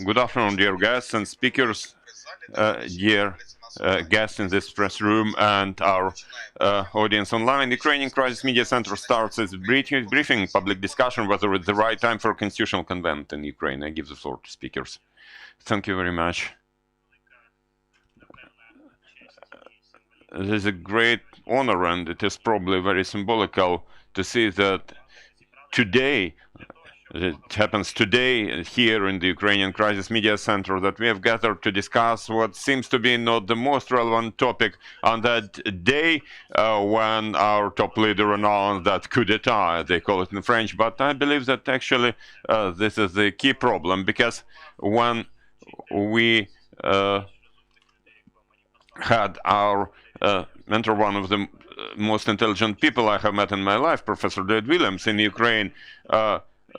Good afternoon, dear guests and speakers, dear guests in this press room and our audience online. The Ukrainian Crisis Media Center starts its briefing public discussion whether it's the right time for a constitutional convent in Ukraine. I give the floor to speakers. Thank you very much. It is a great honor, and it is probably very symbolical to see that today, it happens today here in the Ukrainian Crisis Media Center, that we have gathered to discuss what seems to be not the most relevant topic on that day when our top leader announced that coup d'etat, they call it in French. But I believe that actually this is the key problem, because when we had our mentor, one of the most intelligent people I have met in my life, Professor David Williams in Ukraine,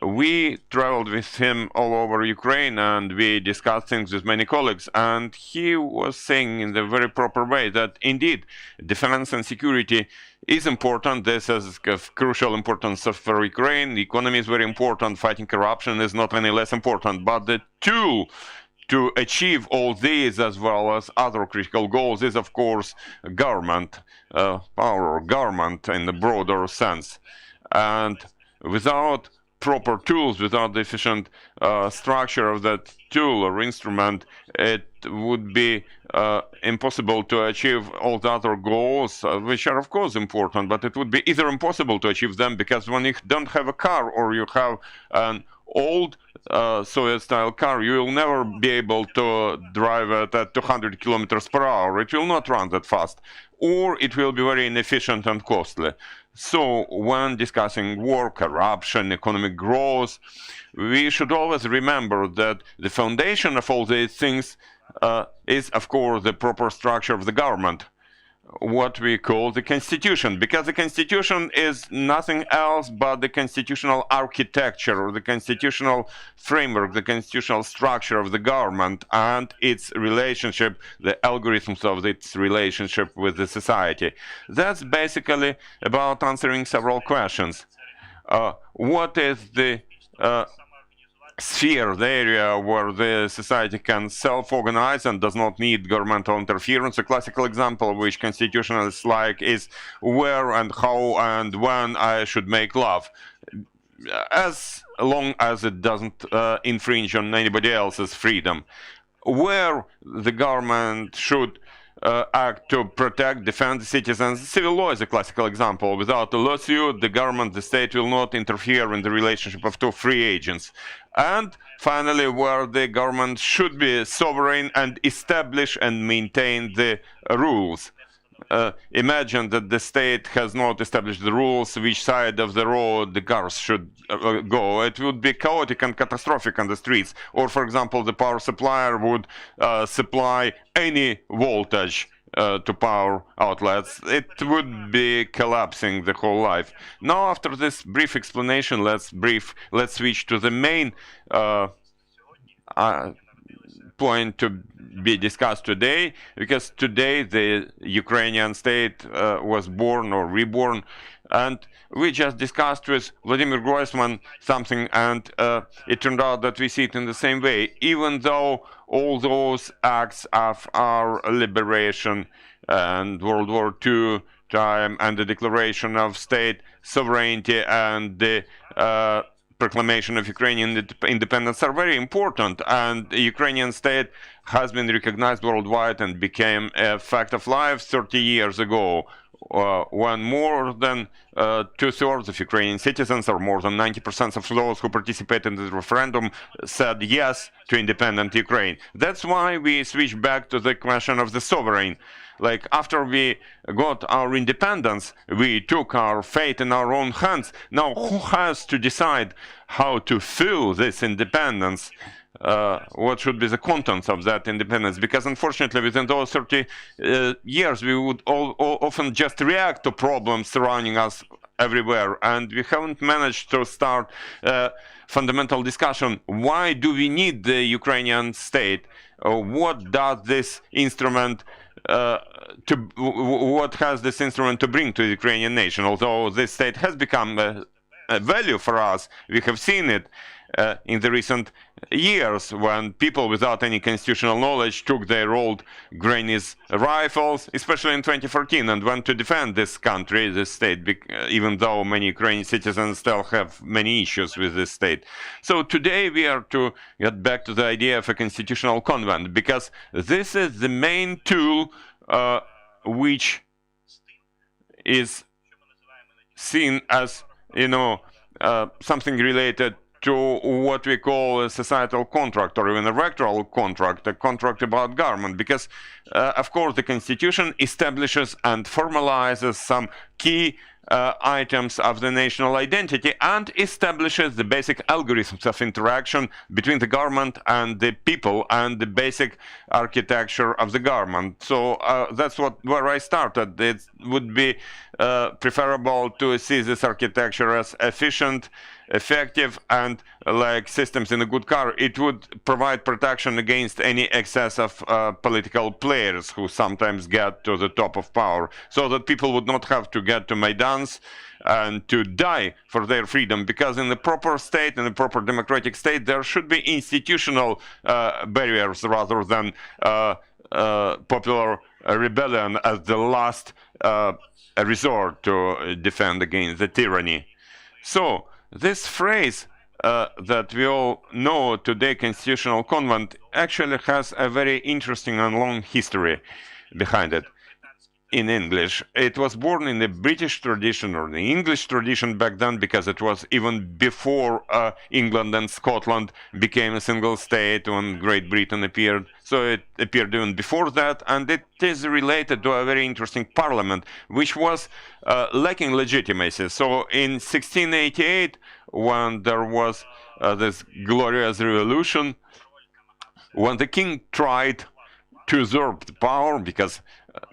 we traveled with him all over Ukraine and we discussed things with many colleagues, and he was saying in the very proper way that indeed defense and security is important. This is of crucial importance for Ukraine. The economy is very important. Fighting corruption is not any less important, but the tool to achieve all these as well as other critical goals is, of course, government, power, government in the broader sense. And without proper tools, without the efficient structure of that tool or instrument, it would be impossible to achieve all the other goals, which are of course important, but it would be either impossible to achieve them, because when you don't have a car or you have an old Soviet-style car, you will never be able to drive it at 200 kilometers per hour. It will not run that fast, or it will be very inefficient and costly. So when discussing war, corruption, economic growth, we should always remember that the foundation of all these things is, of course, the proper structure of the government, what we call the constitution, because the constitution is nothing else but the constitutional architecture, or the constitutional framework, the constitutional structure of the government and its relationship, the algorithms of its relationship with the society. That's basically about answering several questions. What is the sphere, the area where the society can self-organize and does not need governmental interference? A classical example which constitutionalists like is where and how and when I should make love, as long as it doesn't infringe on anybody else's freedom. Where the government should act to protect, defend the citizens. Civil law is a classical example. Without a lawsuit, the government, the state will not interfere in the relationship of two free agents. And finally, where the government should be sovereign and establish and maintain the rules. Imagine that the state has not established the rules, which side of the road the cars should go. It would be chaotic and catastrophic on the streets. Or, for example, the power supplier would supply any voltage to power outlets. It would be collapsing the whole life. Now, after this brief explanation, let's switch to the main point to be discussed today, because today the Ukrainian state was born or reborn, and we just discussed with Vladimir Groisman something, and it turned out that we see it in the same way. Even though all those acts of our liberation and World War II time and the declaration of state sovereignty and the proclamation of Ukrainian independence are very important, and the Ukrainian state has been recognized worldwide and became a fact of life 30 years ago, when more than two-thirds of Ukrainian citizens, or more than 90% of those who participated in the referendum, said yes to independent Ukraine. That's why we switch back to the question of the sovereign. Like, after we got our independence, we took our fate in our own hands. Now, who has to decide how to fill this independence? What should be the contents of that independence? Because unfortunately, within those 30 years, we would often just react to problems surrounding us everywhere, and we haven't managed to start a fundamental discussion. Why do we need the Ukrainian state? What does this instrument what has this instrument to bring to the Ukrainian nation? Although this state has become a value for us. We have seen it in the recent years when people without any constitutional knowledge took their old granny's rifles, especially in 2014, and went to defend this country, this state, even though many Ukrainian citizens still have many issues with this state. So today we are to get back to the idea of a constitutional convent, because this is the main tool which is seen as, something related to what we call a societal contract or even a electoral contract, a contract about government, because, of course, the Constitution establishes and formalizes some key items of the national identity and establishes the basic algorithms of interaction between the government and the people and the basic architecture of the government. So that's where I started. It would be preferable to see this architecture as efficient, effective, and like systems in a good car. It would provide protection against any excess of political players who sometimes get to the top of power, so that people would not have to get to Maidans and to die for their freedom, because in the proper state, in a proper democratic state, there should be institutional barriers rather than popular rebellion as the last resort to defend against the tyranny. So this phrase that we all know today, constitutional convent, actually has a very interesting and long history behind it. In English, it was born in the British tradition or the English tradition back then, because it was even before England and Scotland became a single state when Great Britain appeared. So it appeared even before that, and it is related to a very interesting parliament, which was lacking legitimacy. So in 1688, when there was this glorious revolution, when the king tried to usurp the power, because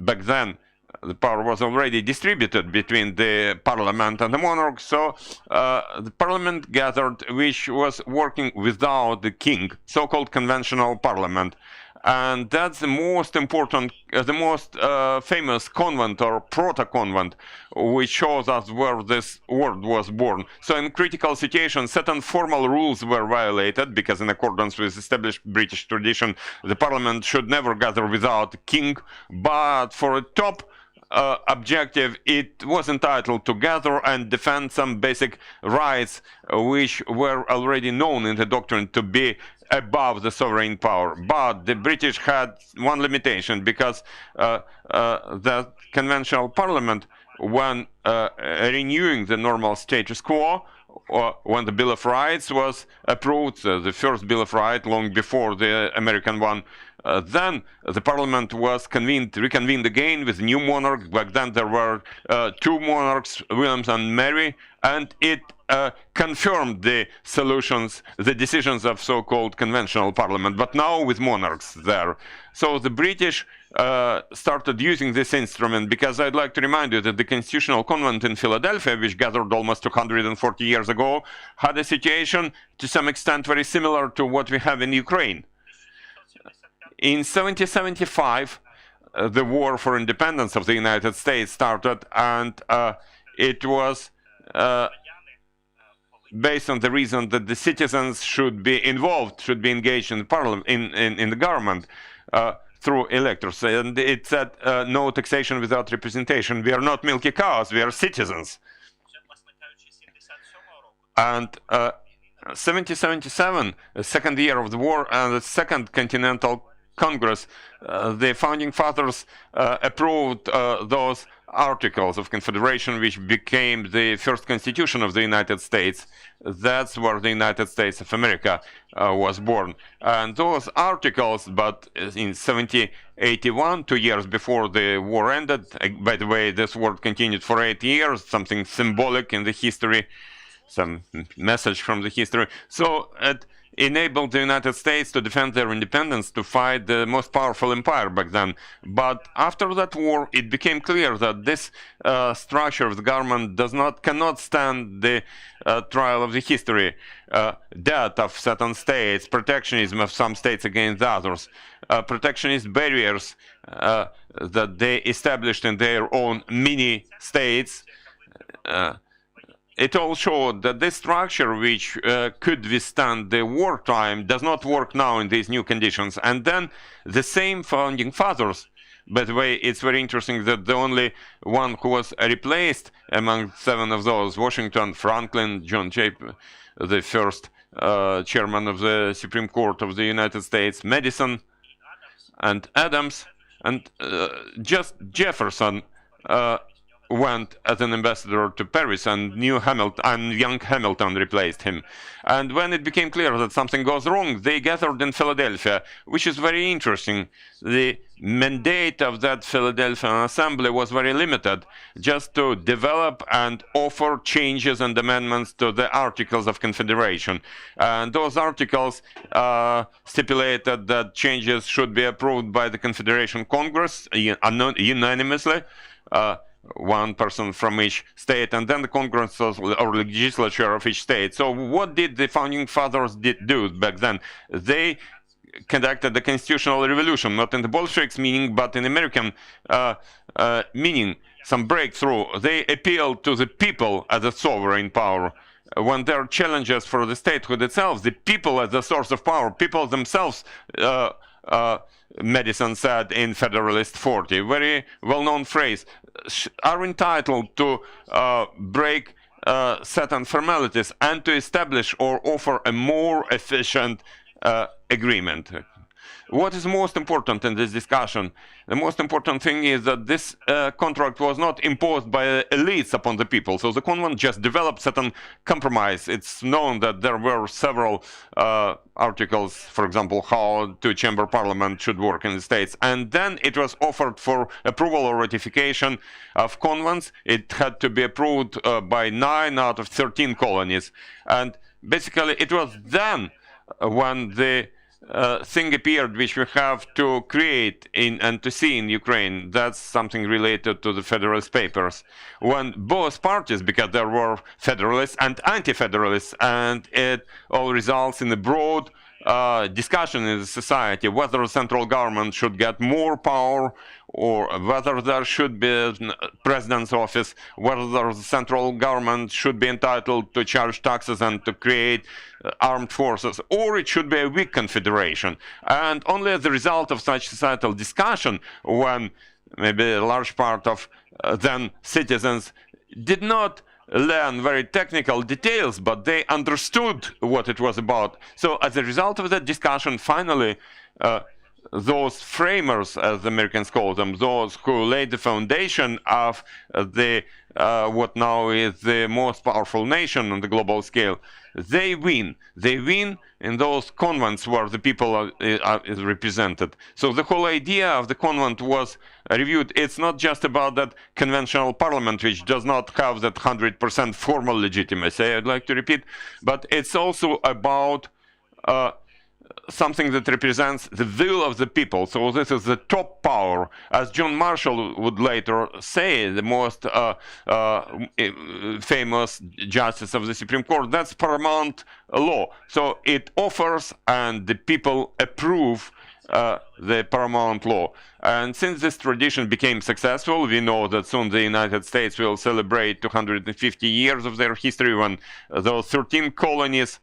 back then the power was already distributed between the parliament and the monarch, so the parliament gathered, which was working without the king, so-called conventional parliament. And that's the most important, the most famous convent or proto-convent, which shows us where this word was born. So in critical situations, certain formal rules were violated, because in accordance with established British tradition, the parliament should never gather without the king, but for a top objective, it was entitled to gather and defend some basic rights which were already known in the doctrine to be above the sovereign power. But the British had one limitation, because the conventional parliament, when renewing the normal status quo, when the Bill of Rights was approved, the first Bill of Rights, long before the American one, then the parliament was reconvened again with new monarch. Back then there were two monarchs, William and Mary, and it confirmed the solutions, the decisions of so-called conventional parliament, but now with monarchs there. So the British started using this instrument, because I'd like to remind you that the Constitutional Convent in Philadelphia, which gathered almost 240 years ago, had a situation to some extent very similar to what we have in Ukraine. In 1775, the war for independence of the United States started, and it was based on the reason that the citizens should be involved, should be engaged in the parliament, in the government through electors. And it said no taxation without representation. We are not milky cows, we are citizens. And 1777, the second year of the war, and the Second Continental Congress, the founding fathers approved those articles of confederation which became the first constitution of the United States. That's where the United States of America was born. And those articles, but in 1781, 2 years before the war ended, by the way, this war continued for 8 years, something symbolic in the history, some message from the history. So it enabled the United States to defend their independence, to fight the most powerful empire back then. But after that war, it became clear that this structure of the government cannot stand the trial of the history, death of certain states, protectionism of some states against others, protectionist barriers that they established in their own mini states, it all showed that this structure, which could withstand the wartime, does not work now in these new conditions. And then the same founding fathers, by the way, it's very interesting that the only one who was replaced among 7 of those, Washington, Franklin, John Jay, the first chairman of the Supreme Court of the United States, Madison, and Adams, and just Jefferson went as an ambassador to Paris, and young Hamilton replaced him. And when it became clear that something goes wrong, they gathered in Philadelphia, which is very interesting. The mandate of that Philadelphia Assembly was very limited, just to develop and offer changes and amendments to the Articles of Confederation. And those articles stipulated that changes should be approved by the Confederation Congress unanimously, one person from each state, and then the Congress or legislature of each state. So what did the founding fathers do back then? They conducted the constitutional revolution, not in the Bolsheviks meaning, but in American meaning, some breakthrough. They appealed to the people as a sovereign power. When there are challenges for the statehood itself, the people as the source of power, people themselves, Madison said in Federalist 40, very well-known phrase, are entitled to break certain formalities and to establish or offer a more efficient agreement. What is most important in this discussion? The most important thing is that this contract was not imposed by elites upon the people. So the convent just developed certain compromise. It's known that there were several articles, for example, how two-chamber parliament should work in the States. And then it was offered for approval or ratification of convents. It had to be approved by 9 out of 13 colonies. And basically it was then when the thing appeared which we have to create and to see in Ukraine. That's something related to the Federalist Papers. When both parties, because there were Federalists and Anti-Federalists, and it all results in a broad discussion in the society whether the central government should get more power or whether there should be a president's office, whether the central government should be entitled to charge taxes and to create armed forces, or it should be a weak confederation. And only as a result of such societal discussion, when maybe a large part of then citizens did not learn very technical details, but they understood what it was about. So as a result of that discussion, finally, those framers, as the Americans call them, those who laid the foundation of the what now is the most powerful nation on the global scale, they win. They win in those convents where the people is represented. So the whole idea of the convent was reviewed. It's not just about that conventional parliament, which does not have that 100% formal legitimacy, I'd like to repeat, but it's also about something that represents the will of the people. So this is the top power. As John Marshall would later say, the most famous justice of the Supreme Court, that's paramount law. So it offers and the people approve the paramount law. And since this tradition became successful, we know that soon the United States will celebrate 250 years of their history when those 13 colonies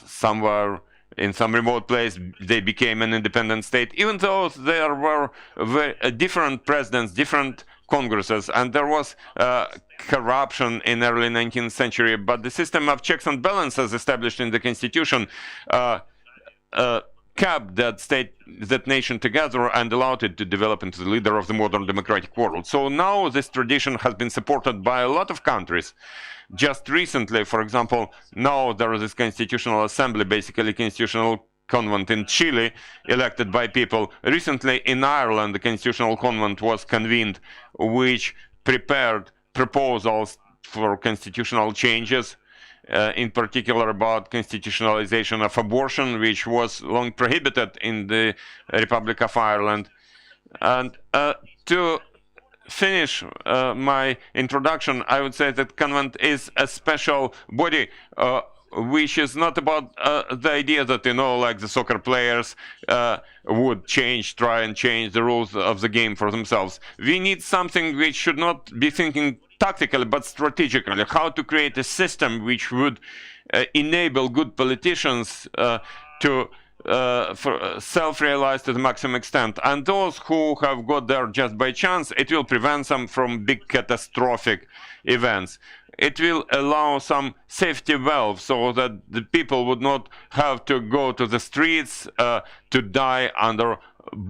somewhere in some remote place, they became an independent state, even though there were different presidents, different congresses, and there was corruption in early 19th century, but the system of checks and balances established in the Constitution kept that nation together and allowed it to develop into the leader of the modern democratic world. So now this tradition has been supported by a lot of countries. Just recently, for example, now there is this constitutional assembly, basically constitutional convent in Chile, elected by people. Recently in Ireland, the constitutional convent was convened, which prepared proposals for constitutional changes, in particular about constitutionalization of abortion, which was long prohibited in the Republic of Ireland. And to finish my introduction, I would say that convent is a special body which is not about the idea that, you know, like the soccer players would try and change the rules of the game for themselves. We need something which should not be thinking tactically but strategically, how to create a system which would enable good politicians to self-realize to the maximum extent. And those who have got there just by chance, it will prevent them from big catastrophic events. It will allow some safety valve so that the people would not have to go to the streets to die under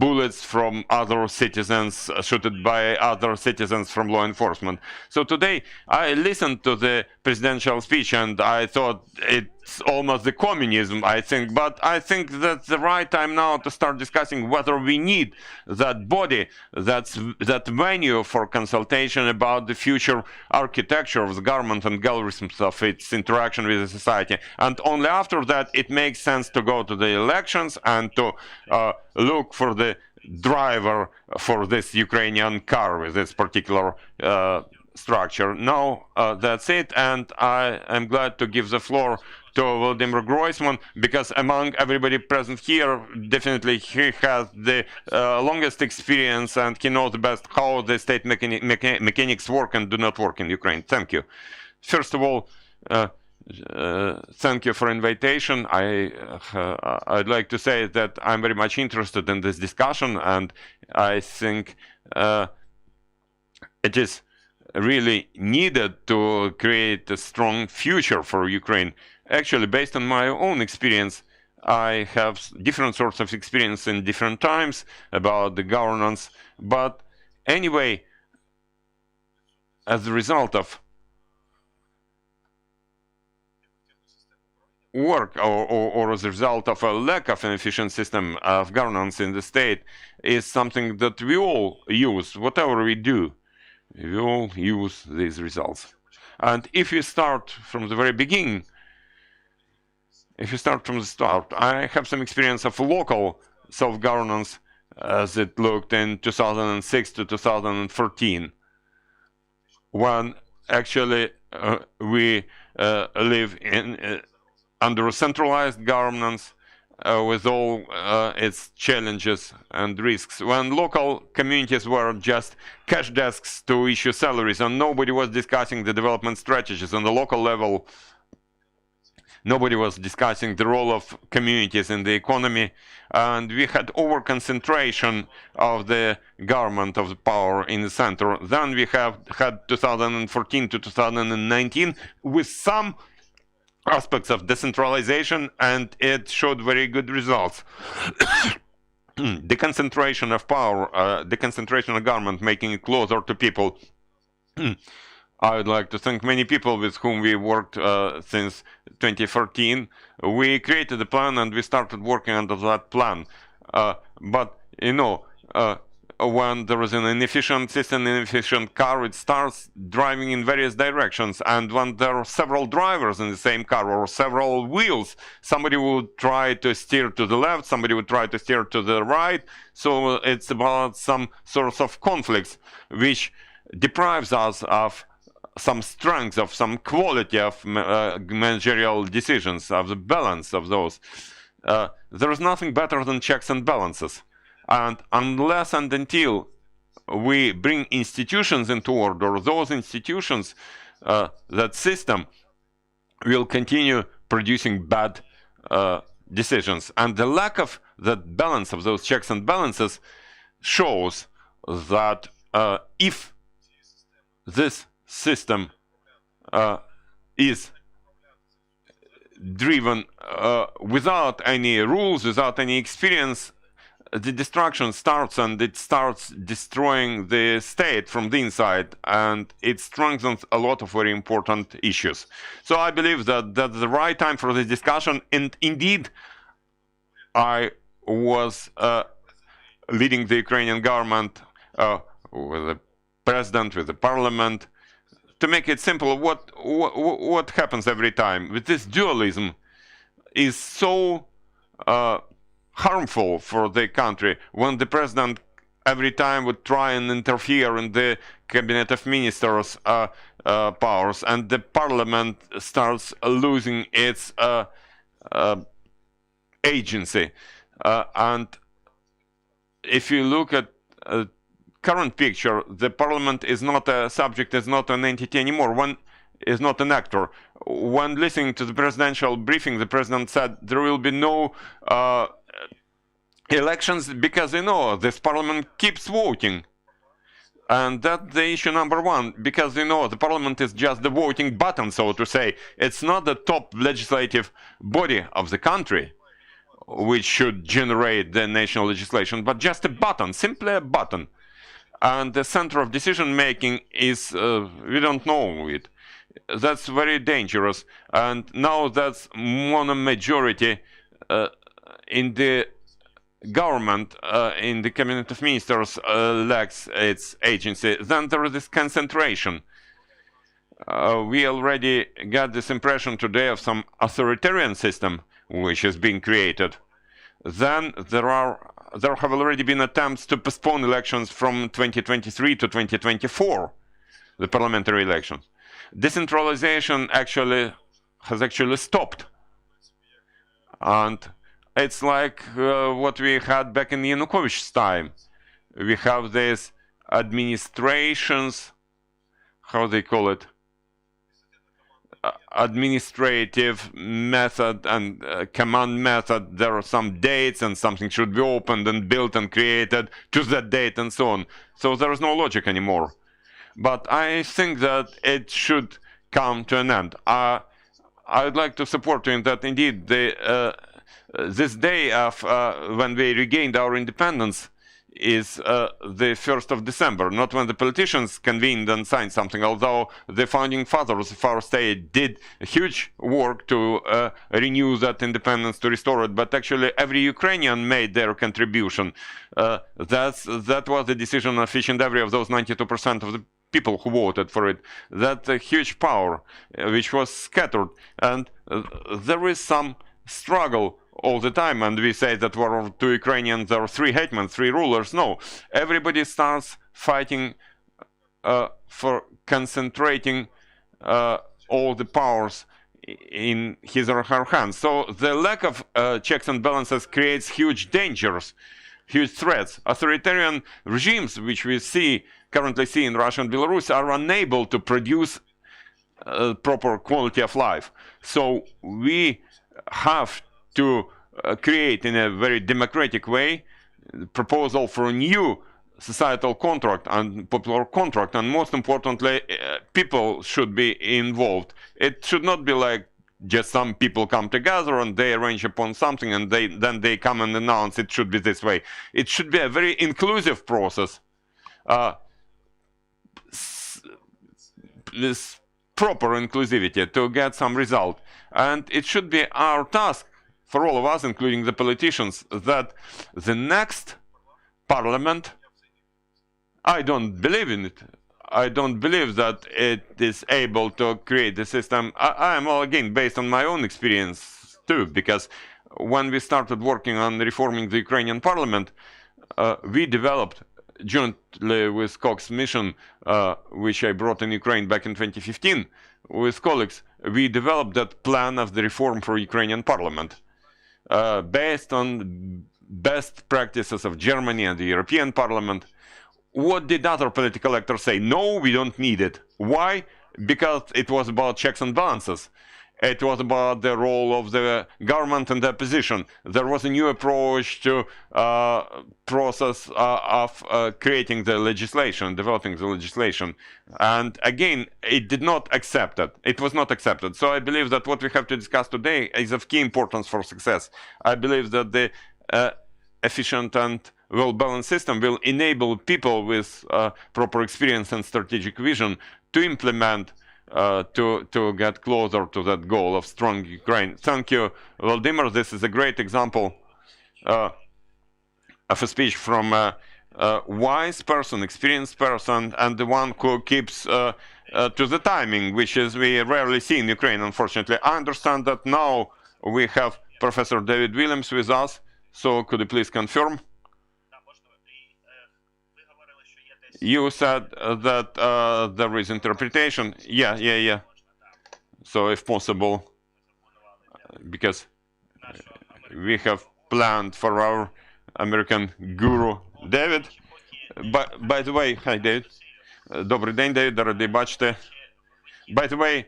bullets from other citizens, shot by other citizens from law enforcement. So today I listened to the presidential speech and I thought it's almost the communism, I think, but I think that's the right time now to start discussing whether we need that body, that venue for consultation about the future architecture of the government and algorithms of its interaction with the society. And only after that it makes sense to go to the elections and to look for the driver for this Ukrainian car with this particular structure. No, that's it, and I am glad to give the floor to Vladimir Groisman, because among everybody present here, definitely he has the longest experience and he knows the best how the state mechanics work and do not work in Ukraine. Thank you. First of all, thank you for invitation. I'd like to say that I'm very much interested in this discussion, and I think it is really needed to create a strong future for Ukraine. Actually, based on my own experience, I have different sorts of experience in different times about the governance, but anyway, as a result of work or as a result of a lack of an efficient system of governance in the state is something that we all use, whatever we do. We all use these results. And if you start from the very beginning, if you start from the start, I have some experience of local self-governance as it looked in 2006 to 2014, when actually we live in under a centralized governance with all its challenges and risks, when local communities were just cash desks to issue salaries and nobody was discussing the development strategies on the local level. Nobody was discussing the role of communities in the economy, and we had over-concentration of the government, of the power in the center. Then we have had 2014 to 2019 with some aspects of decentralization, and it showed very good results. The concentration of power, the concentration of government, making it closer to people. I would like to thank many people with whom we worked since 2014. We created a plan and we started working under that plan. But, you know, when there is an inefficient system, inefficient car, it starts driving in various directions. And when there are several drivers in the same car or several wheels, somebody would try to steer to the left, somebody would try to steer to the right. So it's about some sorts of conflicts which deprives us of some strength, of some quality of managerial decisions, of the balance of those. There is nothing better than checks and balances. And unless and until we bring institutions into order, those institutions, that system will continue producing bad decisions. And the lack of that balance of those checks and balances shows that if this system is driven without any rules, without any experience, the destruction starts, and it starts destroying the state from the inside, and it strengthens a lot of very important issues. So I believe that that's the right time for this discussion, and indeed I was leading the Ukrainian government with the president, with the parliament. To make it simple, what happens every time with this dualism is so harmful for the country, when the president every time would try and interfere in the cabinet of ministers powers, and the parliament starts losing its agency. And if you look at current picture, the parliament is not a subject, is not an entity anymore. One is not an actor. When listening to the presidential briefing, the president said there will be no elections because, this parliament keeps voting. And that's the issue number one, because, the parliament is just the voting button, so to say. It's not the top legislative body of the country, which should generate the national legislation, but just a button, simply a button. And the center of decision-making is, we don't know it. That's very dangerous. And now that's mono-majority in the government, in the cabinet of ministers, lacks its agency. Then there is this concentration. We already got this impression today of some authoritarian system which is being created. Then there have already been attempts to postpone elections from 2023 to 2024, the parliamentary elections. Decentralization has actually stopped. And it's like what we had back in Yanukovych's time. We have these administrations, how they call it, administrative method and command method. There are some dates and something should be opened and built and created to that date and so on. So there is no logic anymore. But I think that it should come to an end. I would like to support you in that indeed this day of when we regained our independence is the 1st of December, not when the politicians convened and signed something, although the founding fathers of our state did huge work to renew that independence, to restore it, but actually every Ukrainian made their contribution. That was the decision of each and every of those 92% of the people who voted for it. That's a huge power which was scattered, and there is some struggle all the time, and we say that there are two Ukrainians, there are three hetmans, three rulers. No, everybody starts fighting for concentrating all the powers in his or her hands. So the lack of checks and balances creates huge dangers, huge threats. Authoritarian regimes, which we currently see in Russia and Belarus, are unable to produce proper quality of life. So we have to create in a very democratic way proposal for a new societal contract and popular contract, and most importantly, people should be involved. It should not be like just some people come together and they arrange upon something and then they come and announce it should be this way. It should be a very inclusive process. This proper inclusivity to get some result. And it should be our task for all of us, including the politicians, that the next parliament, I don't believe in it. I don't believe that it is able to create the system. I am all again based on my own experience too, because when we started working on reforming the Ukrainian parliament, we developed jointly with Koch's mission, which I brought in Ukraine back in 2015, with colleagues, we developed that plan of the reform for Ukrainian parliament. Based on best practices of Germany and the European Parliament. What did other political actors say? No, we don't need it. Why? Because it was about checks and balances. It was about the role of the government and the opposition. There was a new approach to process of creating the legislation, developing the legislation. And again, it did not accept it. It was not accepted. So I believe that what we have to discuss today is of key importance for success. I believe that the efficient and well-balanced system will enable people with proper experience and strategic vision to implement to get closer to that goal of strong Ukraine. Thank you, Vladimir. This is a great example of a speech from a wise person, experienced person, and the one who keeps to the timing, which is we rarely see in Ukraine, unfortunately. I understand that now we have Professor David Williams with us, so could you please confirm? You said that there is interpretation. Yeah. So if possible, because we have planned for our American guru, David, By the way, hi David. Добрий день, David, радий бачити. By the way,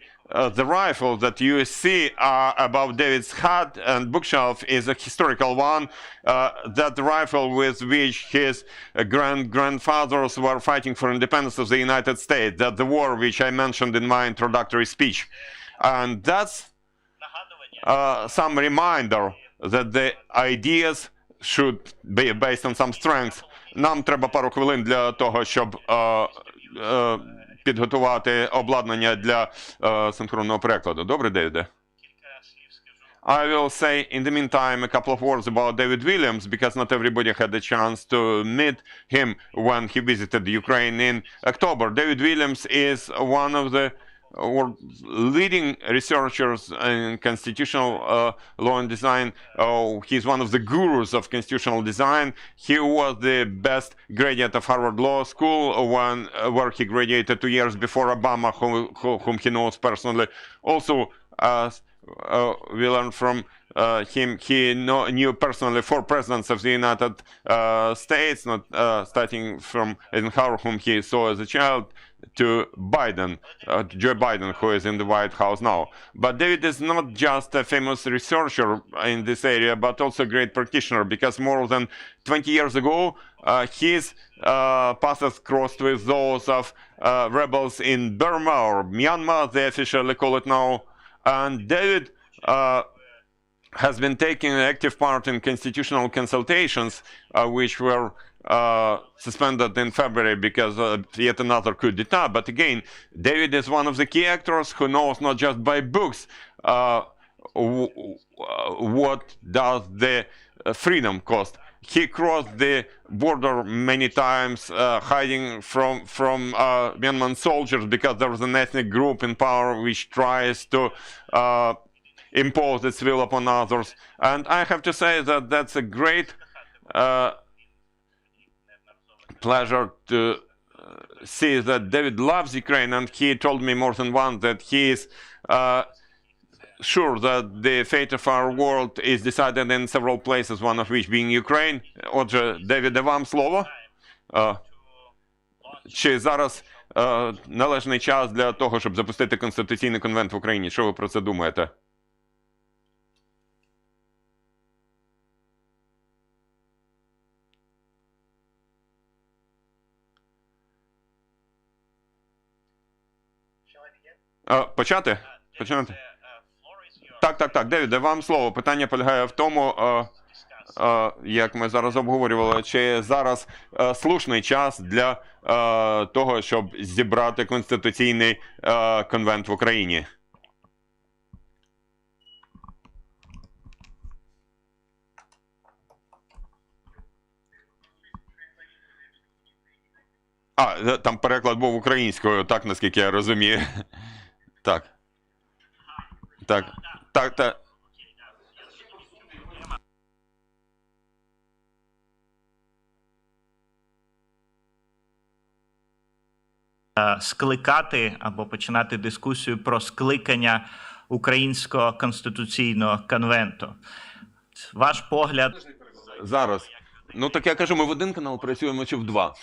the rifle that you see above David's head and bookshelf is a historical one. That rifle with which his grandfathers were fighting for independence of the United States. That the war which I mentioned in my introductory speech. And that's some reminder that the ideas should be based on some strengths. Нам треба пару хвилин для того, щоб підготувати обладнання для синхронного перекладу. Добре, Девіде? I will say in the meantime a couple of words about David Williams because not everybody had the chance to meet him when he visited Ukraine in October. David Williams is one of the leading researchers in constitutional law and design. He's one of the gurus of constitutional design. He was the best graduate of Harvard Law School where he graduated 2 years before Obama, whom he knows personally. Also, we learned from him, he knew personally 4 presidents of the United States, starting from Eisenhower, whom he saw as a child, to Biden, Joe Biden, who is in the White House now. But David is not just a famous researcher in this area, but also a great practitioner, because more than 20 years ago, his paths crossed with those of rebels in Burma, or Myanmar, they officially call it now. And David has been taking an active part in constitutional consultations, which were suspended in February because of yet another coup d'etat. But again, David is one of the key actors who knows not just by books what does the freedom cost. He crossed the border many times, hiding from Myanmar soldiers because there was an ethnic group in power which tries to impose its will upon others. And I have to say that that's a great pleasure to see that David loves Ukraine, and he told me more than once that he is sure that the fate of our world is decided in several places, one of which being Ukraine. Отже, Девіде, вам слово. Чи зараз належний час для того, щоб запустити Конституційний конвент в Україні? Що ви про це думаєте? Почати? Починати? Так, Девіде, вам слово. Питання полягає в тому, як ми зараз обговорювали, чи зараз слушний час для того, щоб зібрати Конституційний конвент в Україні. Там переклад був українською, так, наскільки я розумію. Так. Скликати або починати дискусію про скликання Українського конституційного конвенту. Ваш погляд... Зараз. Ну так я кажу, ми в один канал працюємо чи в два?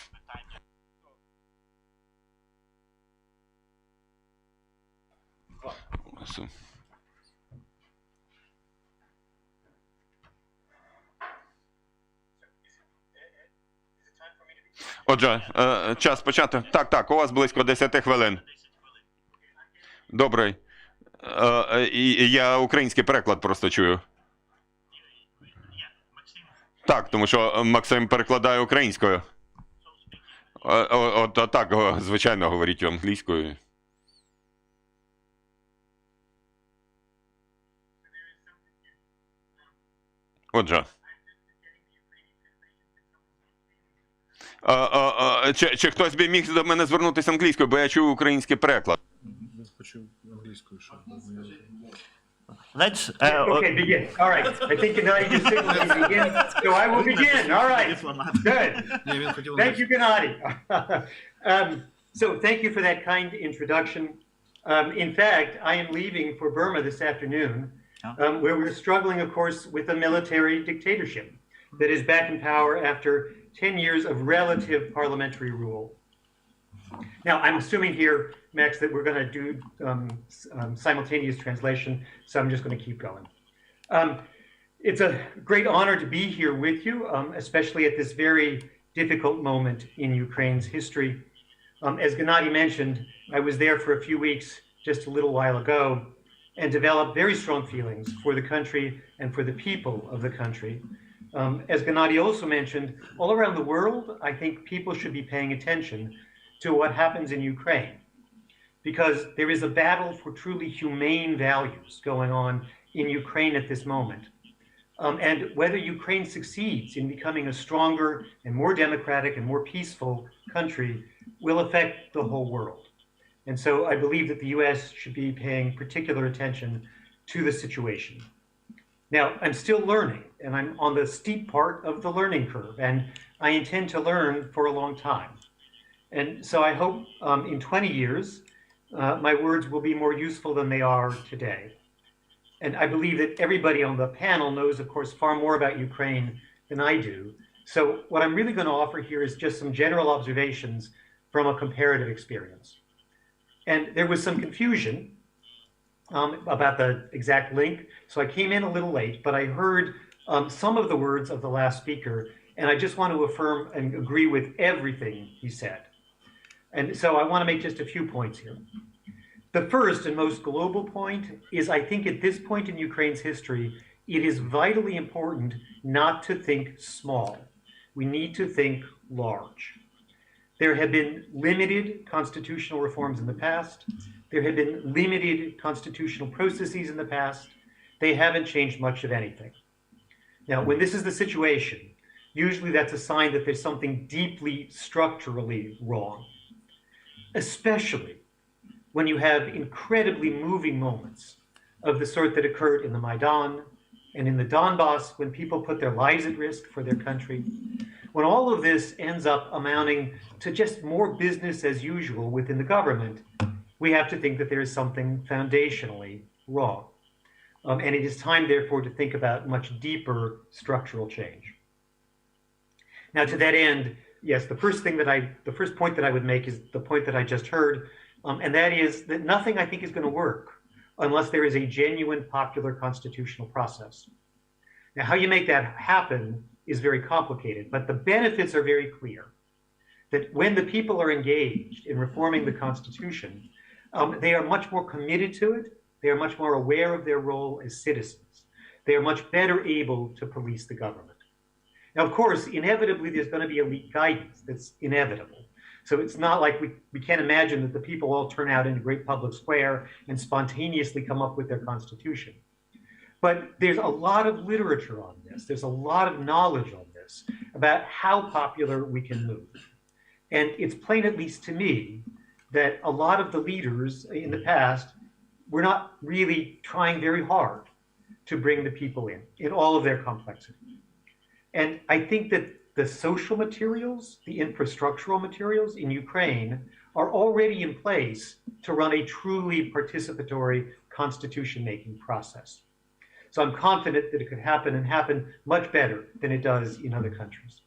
Отже, час почати. Так, у вас близько 10 хвилин. Добре. Я український переклад просто чую. Так, тому що Максим перекладає українською. Так, звичайно, говоріть англійською. Отже. Чи хтось би міг до мене звернутися англійською, бо я чую український переклад. Хочу англійською, щоб... Let's okay, begin. All right. I think Gennady just signaled me to begin, so I will begin. All right. Good. Thank you, Gennady. So thank you for that kind introduction. In fact, I am leaving for Burma this afternoon, where we're struggling, of course, with a military dictatorship that is back in power after 10 years of relative parliamentary rule. Now, I'm assuming here, Max, that we're going to do simultaneous translation, so I'm just going to keep going. It's a great honor to be here with you, especially at this very difficult moment in Ukraine's history. As Gennady mentioned, I was there for a few weeks just a little while ago and developed very strong feelings for the country and for the people of the country. As Gennady also mentioned, all around the world, I think people should be paying attention to what happens in Ukraine, because there is a battle for truly humane values going on in Ukraine at this moment. And whether Ukraine succeeds in becoming a stronger and more democratic and more peaceful country will affect the whole world. And so I believe that the US should be paying particular attention to the situation. Now, I'm still learning, and I'm on the steep part of the learning curve, and I intend to learn for a long time. And so I hope in 20 years, my words will be more useful than they are today. And I believe that everybody on the panel knows, of course, far more about Ukraine than I do. So what I'm really going to offer here is just some general observations from a comparative experience. And there was some confusion about the exact link. So I came in a little late, but I heard some of the words of the last speaker, and I just want to affirm and agree with everything he said. And so I want to make just a few points here. The first and most global point is, I think at this point in Ukraine's history, it is vitally important not to think small. We need to think large. There have been limited constitutional reforms in the past. There have been limited constitutional processes in the past. They haven't changed much of anything. Now, when this is the situation, usually that's a sign that there's something deeply structurally wrong, especially when you have incredibly moving moments of the sort that occurred in the Maidan and in the Donbass, when people put their lives at risk for their country. When all of this ends up amounting to just more business as usual within the government, we have to think that there is something foundationally wrong. And it is time, therefore, to think about much deeper structural change. Now, to that end, yes, the first point that I would make is the point that I just heard, and that is that nothing, I think, is going to work unless there is a genuine popular constitutional process. Now, how you make that happen is very complicated, but the benefits are very clear. That when the people are engaged in reforming the Constitution, they are much more committed to it. They are much more aware of their role as citizens. They are much better able to police the government. Now, of course, inevitably, there's going to be elite guidance. That's inevitable. So it's not like we can't imagine that the people all turn out in a great public square and spontaneously come up with their constitution. But there's a lot of literature on this. There's a lot of knowledge on this about how popular we can move. And it's plain, at least to me, that a lot of the leaders in the past were not really trying very hard to bring the people in all of their complexity. And I think that the social materials, the infrastructural materials in Ukraine are already in place to run a truly participatory constitution-making process. So I'm confident that it could happen and happen much better than it does in other countries.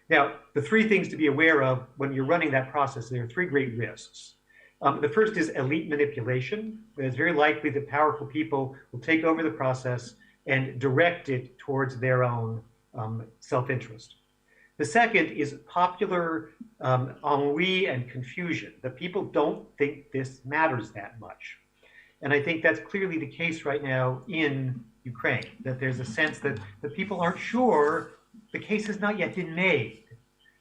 Now, the three things to be aware of when you're running that process, there are three great risks. The first is elite manipulation. It's very likely that powerful people will take over the process and direct it towards their own self-interest. The second is popular ennui and confusion, that people don't think this matters that much. And I think that's clearly the case right now in Ukraine, that there's a sense that the people aren't sure, the case has not yet been made,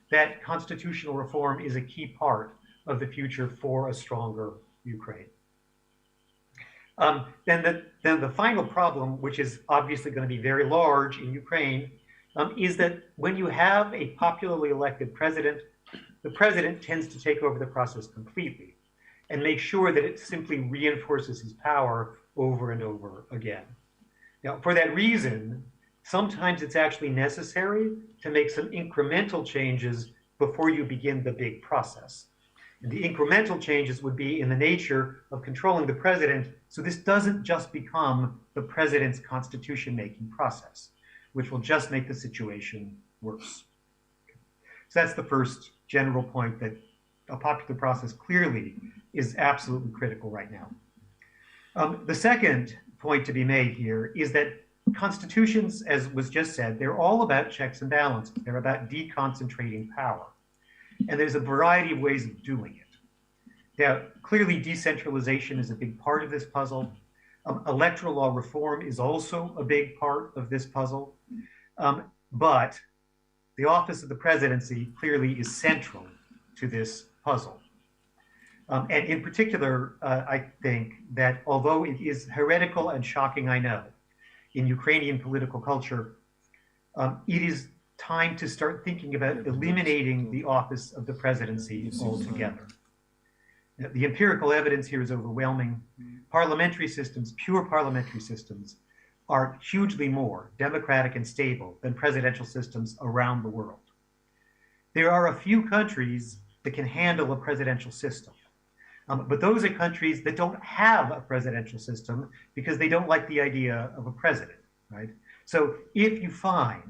that constitutional reform is a key part of the future for a stronger Ukraine. Then the final problem, which is obviously going to be very large in Ukraine, is that when you have a popularly elected president, the president tends to take over the process completely and make sure that it simply reinforces his power over and over again. Now, for that reason, sometimes it's actually necessary to make some incremental changes before you begin the big process. And the incremental changes would be in the nature of controlling the president, so this doesn't just become the president's constitution-making process, which will just make the situation worse. So that's the first general point, that a popular process clearly is absolutely critical right now. The second point to be made here is that constitutions, as was just said, they're all about checks and balances. They're about deconcentrating power. And there's a variety of ways of doing it. Now, clearly decentralization is a big part of this puzzle. Electoral law reform is also a big part of this puzzle. But the office of the presidency clearly is central to this puzzle. And in particular, I think that although it is heretical and shocking, I know, in Ukrainian political culture, it is time to start thinking about eliminating the office of the presidency altogether. The empirical evidence here is overwhelming. Parliamentary systems, pure parliamentary systems, are hugely more democratic and stable than presidential systems around the world. There are a few countries that can handle a presidential system. But those are countries that don't have a presidential system because they don't like the idea of a president, right? So if you find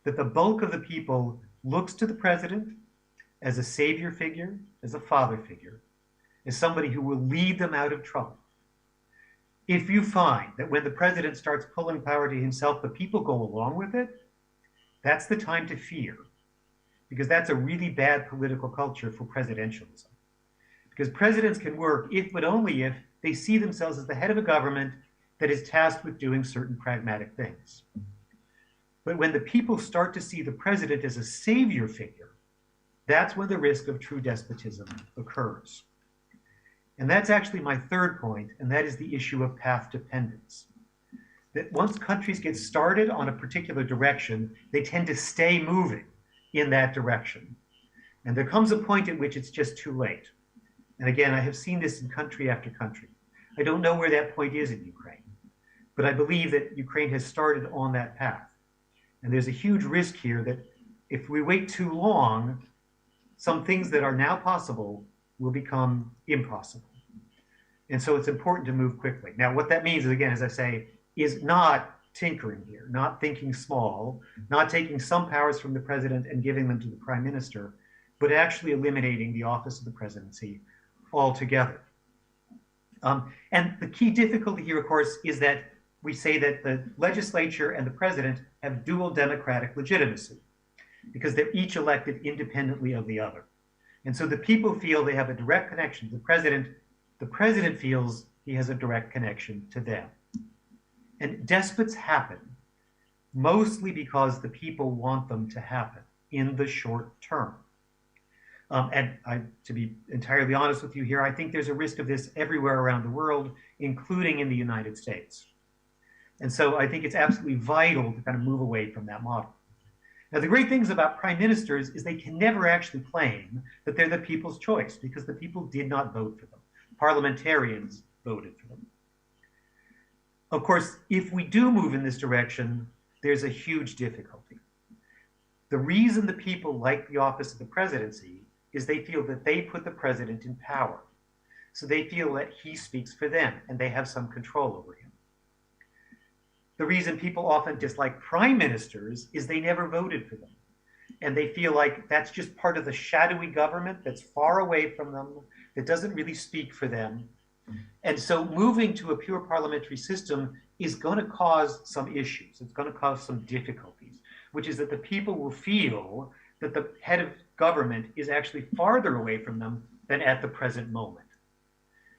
that the bulk of the people looks to the president as a savior figure, as a father figure, as somebody who will lead them out of trouble, if you find that when the president starts pulling power to himself, the people go along with it, that's the time to fear, because that's a really bad political culture for presidentialism. Because presidents can work if, but only if, they see themselves as the head of a government that is tasked with doing certain pragmatic things. But when the people start to see the president as a savior figure, that's when the risk of true despotism occurs. And that's actually my third point, and that is the issue of path dependence. That once countries get started on a particular direction, they tend to stay moving in that direction. And there comes a point at which it's just too late. And again, I have seen this in country after country. I don't know where that point is in Ukraine, but I believe that Ukraine has started on that path. And there's a huge risk here that if we wait too long, some things that are now possible will become impossible. And so it's important to move quickly. Now, what that means, again, as I say, is not tinkering here, not thinking small, not taking some powers from the president and giving them to the prime minister, but actually eliminating the office of the presidency altogether. And the key difficulty here, of course, is that we say that the legislature and the president have dual democratic legitimacy because they're each elected independently of the other. And so the people feel they have a direct connection to the president. The president feels he has a direct connection to them. And despots happen mostly because the people want them to happen in the short term. To be entirely honest with you here, I think there's a risk of this everywhere around the world, including in the United States. And so I think it's absolutely vital to kind of move away from that model. Now, the great things about prime ministers is they can never actually claim that they're the people's choice because the people did not vote for them. Parliamentarians voted for them. Of course, if we do move in this direction, there's a huge difficulty. The reason the people like the office of the presidency is they feel that they put the president in power. So they feel that he speaks for them and they have some control over him. The reason people often dislike prime ministers is they never voted for them. And they feel like that's just part of the shadowy government that's far away from them, that doesn't really speak for them. And so moving to a pure parliamentary system is going to cause some issues. It's going to cause some difficulties, which is that the people will feel that the head of government is actually farther away from them than at the present moment.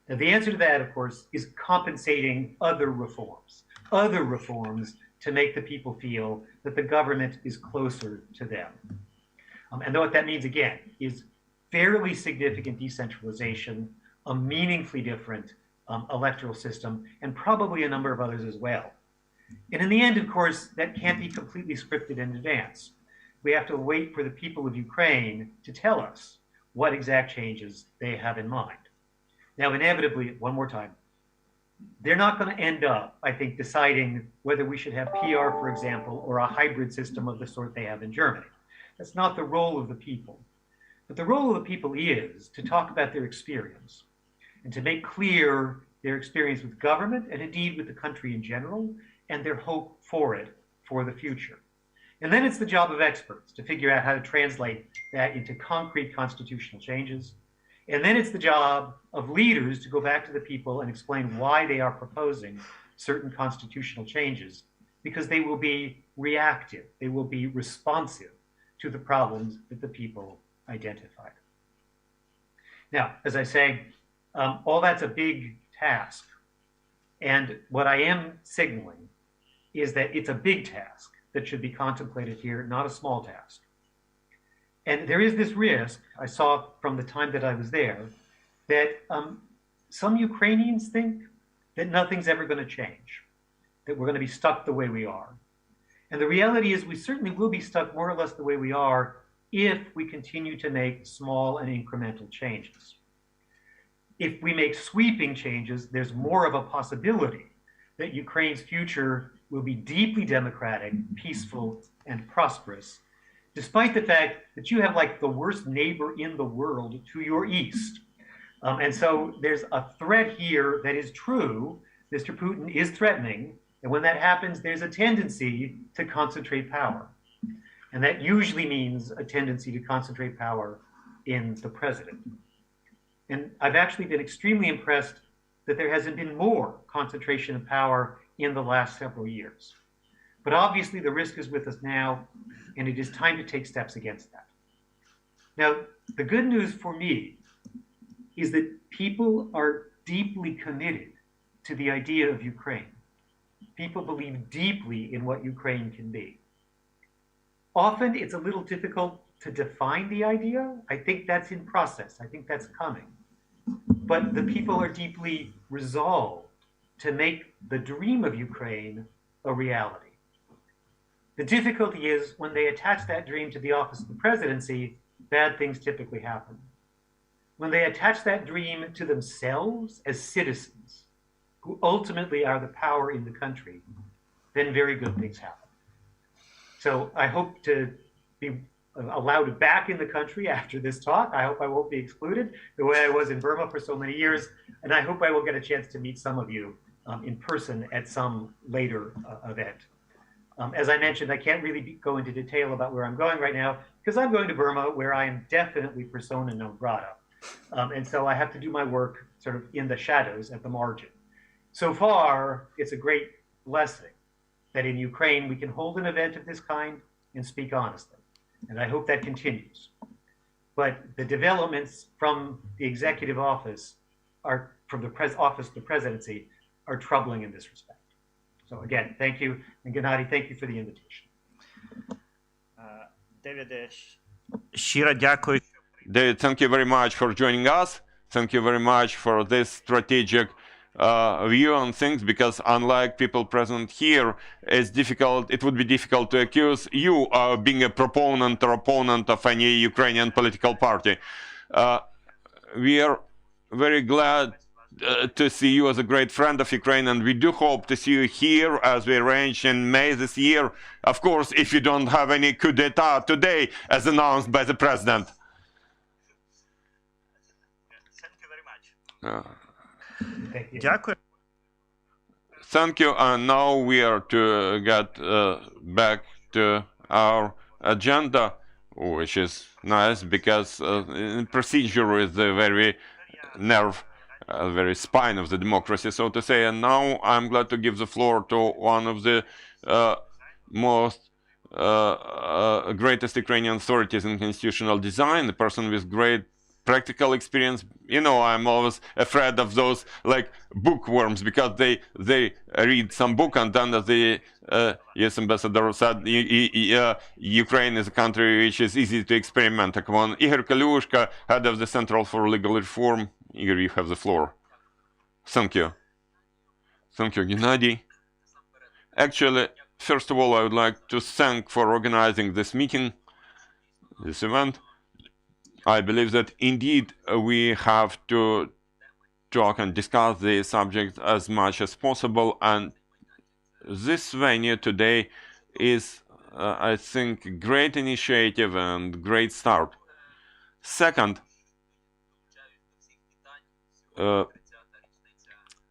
Now, the answer to that, of course, is compensating other reforms to make the people feel that the government is closer to them. And what that means, again, is fairly significant decentralization, a meaningfully different electoral system, and probably a number of others as well. And in the end, of course, that can't be completely scripted in advance. We have to wait for the people of Ukraine to tell us what exact changes they have in mind. Now, inevitably, one more time, they're not going to end up, I think, deciding whether we should have PR, for example, or a hybrid system of the sort they have in Germany. That's not the role of the people. But the role of the people is to talk about their experience and to make clear their experience with government and indeed with the country in general and their hope for it for the future. And then it's the job of experts to figure out how to translate that into concrete constitutional changes. And then it's the job of leaders to go back to the people and explain why they are proposing certain constitutional changes, because they will be reactive, they will be responsive to the problems that the people identified. Now, as I say, all that's a big task. And what I am signaling is that it's a big task that should be contemplated here, not a small task. And there is this risk, I saw from the time that I was there, that some Ukrainians think that nothing's ever going to change, that we're going to be stuck the way we are. And the reality is we certainly will be stuck more or less the way we are if we continue to make small and incremental changes. If we make sweeping changes, there's more of a possibility that Ukraine's future will be deeply democratic, peaceful, and prosperous, despite the fact that you have like the worst neighbor in the world to your east. And so there's a threat here that is true. Mr. Putin is threatening. And when that happens, there's a tendency to concentrate power. And that usually means a tendency to concentrate power in the president. And I've actually been extremely impressed that there hasn't been more concentration of power in the last several years. But obviously the risk is with us now, and it is time to take steps against that. Now, the good news for me is that people are deeply committed to the idea of Ukraine. People believe deeply in what Ukraine can be. Often it's a little difficult to define the idea. I think that's in process. I think that's coming. But the people are deeply resolved to make the dream of Ukraine a reality. The difficulty is when they attach that dream to the office of the presidency, bad things typically happen. When they attach that dream to themselves as citizens, who ultimately are the power in the country, then very good things happen. So I hope to be allowed back in the country after this talk. I hope I won't be excluded the way I was in Burma for so many years. And I hope I will get a chance to meet some of you in person at some later event. As I mentioned, I can't really go into detail about where I'm going right now because I'm going to Burma, where I am definitely persona non grata. And so I have to do my work sort of in the shadows at the margin. So far, it's a great blessing that in Ukraine we can hold an event of this kind and speak honestly. And I hope that continues. But the developments from the executive office are, from the office of the presidency, are troubling in this respect. So again, thank you. And Gennady, thank you for the invitation. David, щиро дякую. David, thank you very much for joining us. Thank you very much for this strategic view on things, because unlike people present here, it's difficult. It would be difficult to accuse you of being a proponent or opponent of any Ukrainian political party. We are very glad to see you as a great friend of Ukraine, and we do hope to see you here as we arranged in May this year. Of course, if you don't have any coup d'etat today, as announced by the president. Thank you very much. Thank you. Дякую. Thank you. And now we are to get back to our agenda, which is nice because procedure is the very nerve, very spine of the democracy, so to say. And now I'm glad to give the floor to one of the most greatest Ukrainian authorities in constitutional design, a person with great practical experience. You know, I'm always afraid of those like bookworms, because they read some book and then the US ambassador said Ukraine is a country which is easy to experiment upon. Igor Kalushka, head of the Central for Legal Reform. Igor, you have the floor. Thank you. Thank you, Gennady. Actually, first of all, I would like to thank for organizing this meeting, this event. I believe that indeed we have to talk and discuss the subject as much as possible, and this venue today is, I think, a great initiative and great start. Second,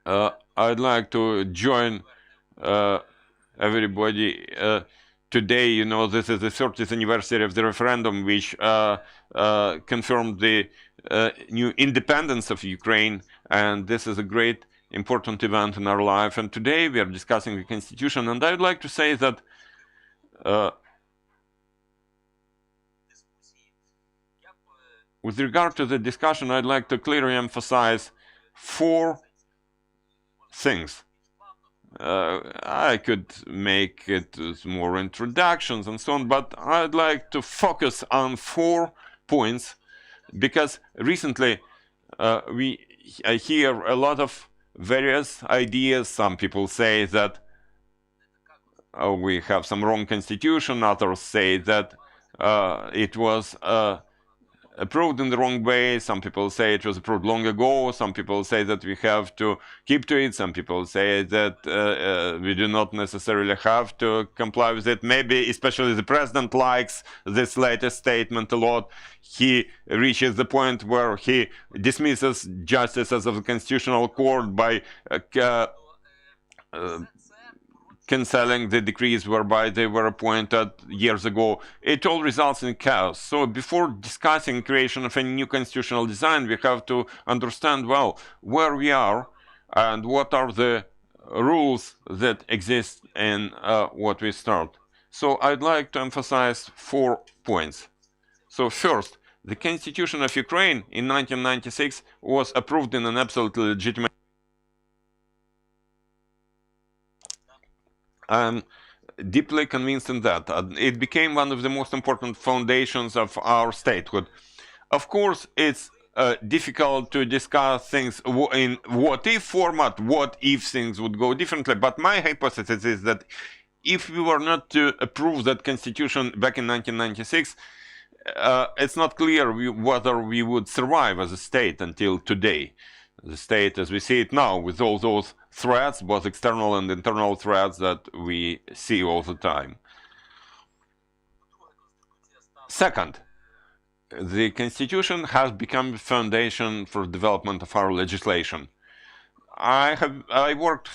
I'd like to join everybody today, you know, this is the 30th anniversary of the referendum, which confirmed the new independence of Ukraine, and this is a great important event in our life. And today we are discussing the constitution, and I would like to say that with regard to the discussion, I'd like to clearly emphasize 4 things. I could make it with more introductions and so on, but I'd like to focus on 4 points, because recently I hear a lot of various ideas. Some people say that we have some wrong constitution, others say that it was approved in the wrong way, some people say it was approved long ago, some people say that we have to keep to it, some people say that we do not necessarily have to comply with it. Maybe especially the president likes this latest statement a lot. He reaches the point where he dismisses justices of the Constitutional Court by cancelling the decrees whereby they were appointed years ago. It all results in chaos. So before discussing creation of a new constitutional design, we have to understand, well, where we are and what are the rules that exist in what we start. So I'd like to emphasize 4 points. So first, the Constitution of Ukraine in 1996 was approved in an absolutely legitimate. I'm deeply convinced in that. It became one of the most important foundations of our statehood. Of course, it's difficult to discuss things in what-if format, what if things would go differently, but my hypothesis is that if we were not to approve that constitution back in 1996, it's not clear whether we would survive as a state until today. The state as we see it now, with all those threats, both external and internal threats that we see all the time. Second, the Constitution has become the foundation for development of our legislation. I worked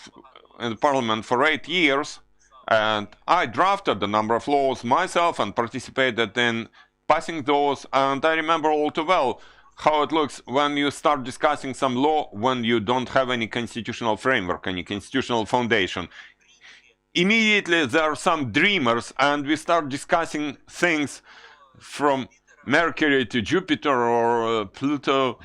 in the Parliament for 8 years, and I drafted a number of laws myself and participated in passing those, and I remember all too well how it looks when you start discussing some law when you don't have any constitutional framework, any constitutional foundation. Immediately there are some dreamers, and we start discussing things from Mercury to Jupiter or Pluto,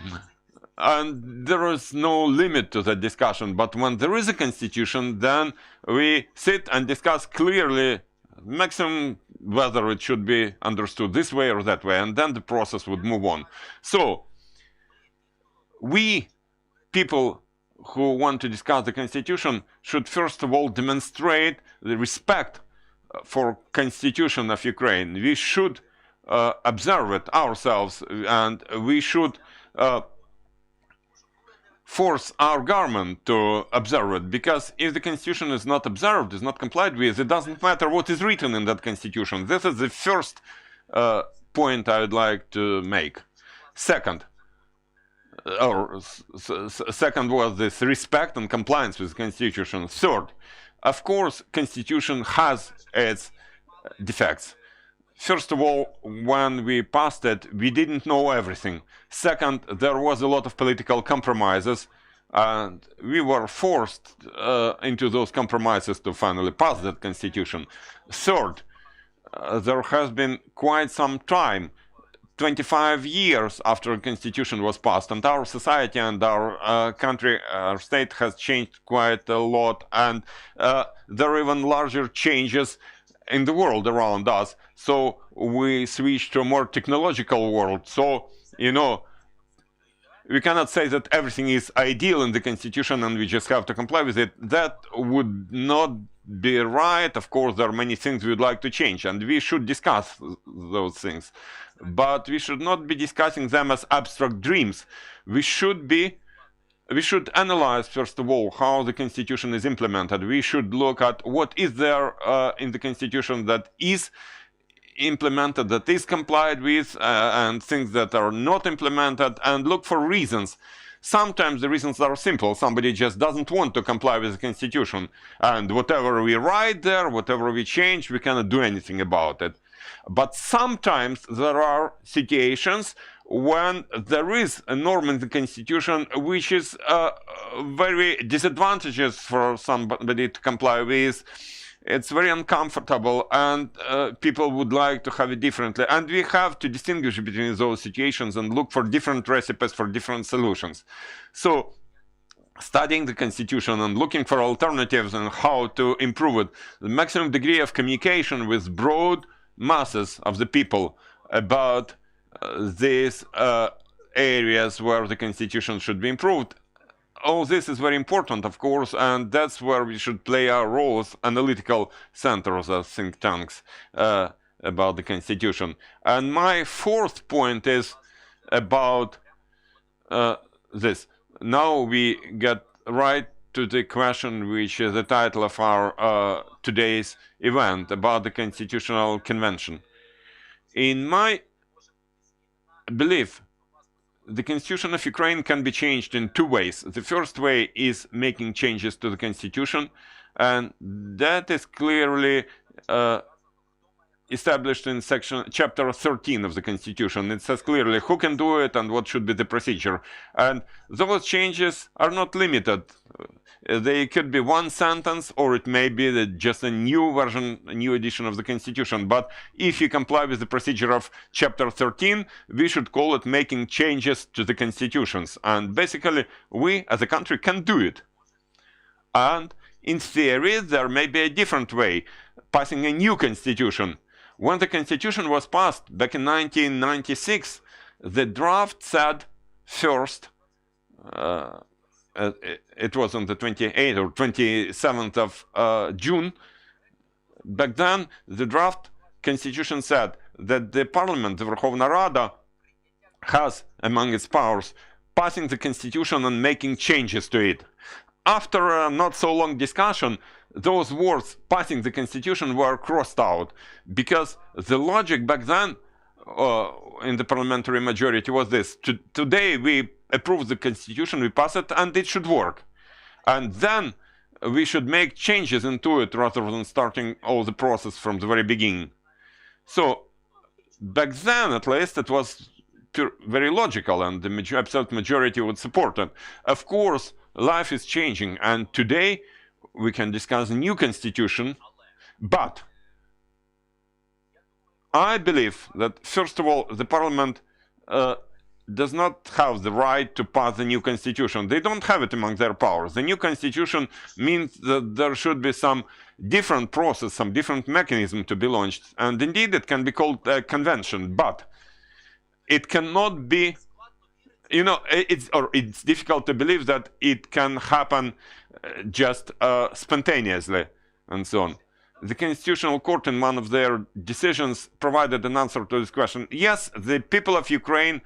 and there is no limit to that discussion. But when there is a constitution, then we sit and discuss clearly, maximum, whether it should be understood this way or that way, and then the process would move on. So, we, people who want to discuss the Constitution, should first of all demonstrate the respect for Constitution of Ukraine. We should observe it ourselves, and we should force our government to observe it, because if the Constitution is not observed, is not complied with, it doesn't matter what is written in that Constitution. This is the first point I would like to make. Second, second was this respect and compliance with the Constitution. Third, of course, Constitution has its defects. First of all, when we passed it, we didn't know everything. Second, there was a lot of political compromises, and we were forced into those compromises to finally pass that constitution. Third, there has been quite some time, 25 years after the constitution was passed, and our society and our country, our state has changed quite a lot, and there are even larger changes in the world around us. So we switched to a more technological world. So, you know, we cannot say that everything is ideal in the constitution and we just have to comply with it. That would not be right. Of course, there are many things we would like to change, and we should discuss those things. But we should not be discussing them as abstract dreams. We should analyze, first of all, how the Constitution is implemented. We should look at what is there in the Constitution that is implemented that is complied with, and things that are not implemented, and look for reasons. Sometimes the reasons are simple. Somebody just doesn't want to comply with the Constitution, and whatever we write there, whatever we change, we cannot do anything about it. But sometimes there are situations when there is a norm in the Constitution which is very disadvantageous for somebody to comply with. It's very uncomfortable, and people would like to have it differently. And we have to distinguish between those situations and look for different recipes for different solutions. So, studying the Constitution and looking for alternatives and how to improve it, the maximum degree of communication with broad masses of the people about these areas where the Constitution should be improved. All this is very important, of course, and that's where we should play our role as analytical centers, as think tanks, about the Constitution. And my fourth point is about this. Now we get right to the question which is the title of our today's event, about the Constitutional Convention. In my belief, the Constitution of Ukraine can be changed in two ways. The first way is making changes to the Constitution, and that is clearly established in chapter 13 of the Constitution. It says clearly who can do it and what should be the procedure. And those changes are not limited. They could be one sentence, or it may be just a new version, a new edition of the Constitution. But if you comply with the procedure of chapter 13, we should call it making changes to the constitutions. And basically, we as a country can do it. And in theory, there may be a different way, passing a new constitution. When the Constitution was passed back in 1996, the draft said first, it was on the 28th or 27th of June. Back then, the draft Constitution said that the Parliament, the Верховна Rada, has among its powers passing the Constitution and making changes to it. After a not so long discussion, those words, passing the Constitution, were crossed out, because the logic back then in the parliamentary majority was this: today we approve the Constitution, we pass it, and it should work. And then we should make changes into it rather than starting all the process from the very beginning. So back then, at least, it was very logical, and the absolute majority would support it. Of course, life is changing, and today we can discuss a new constitution, but I believe that, first of all, the parliament does not have the right to pass the new constitution. They don't have it among their powers. The new constitution means that there should be some different process, some different mechanism to be launched, and indeed it can be called a convention, but it cannot be, you know, it's difficult to believe that it can happen just spontaneously and so on. The Constitutional Court, in one of their decisions, provided an answer to this question. Yes, the people of Ukraine,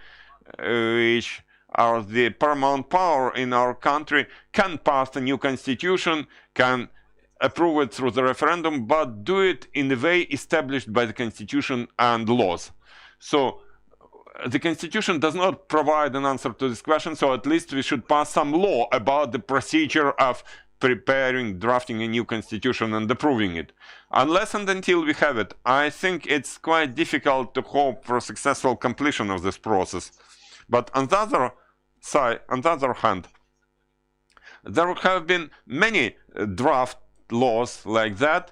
which are the paramount power in our country, can pass a new constitution, can approve it through the referendum, but do it in the way established by the Constitution and laws. So the Constitution does not provide an answer to this question, so at least we should pass some law about the procedure of preparing, drafting a new constitution and approving it. Unless and until we have it, I think it's quite difficult to hope for successful completion of this process. But on the other side, on the other hand, there have been many draft laws like that.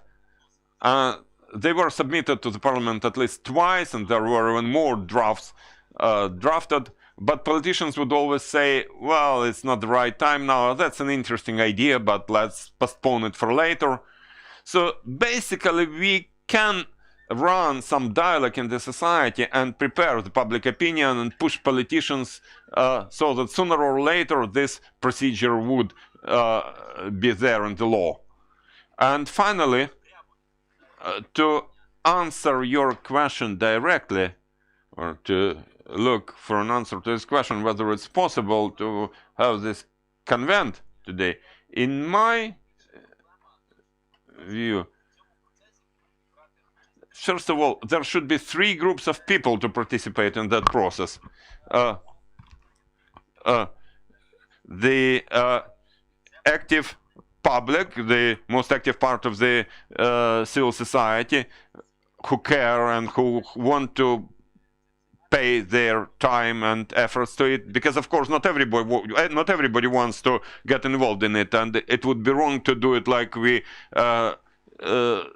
They were submitted to the parliament at least twice, and there were even more drafts drafted. But politicians would always say, well, it's not the right time now, that's an interesting idea, but let's postpone it for later. So basically, we can run some dialogue in the society and prepare the public opinion and push politicians so that sooner or later this procedure would be there in the law. And finally, to answer your question directly, or to look for an answer to this question, whether it's possible to have this convent today, in my view, first of all, there should be 3 groups of people to participate in that process. The active public, the most active part of the civil society, who care and who want to pay their time and efforts to it, because of course not everybody wants to get involved in it, and it would be wrong to do it like we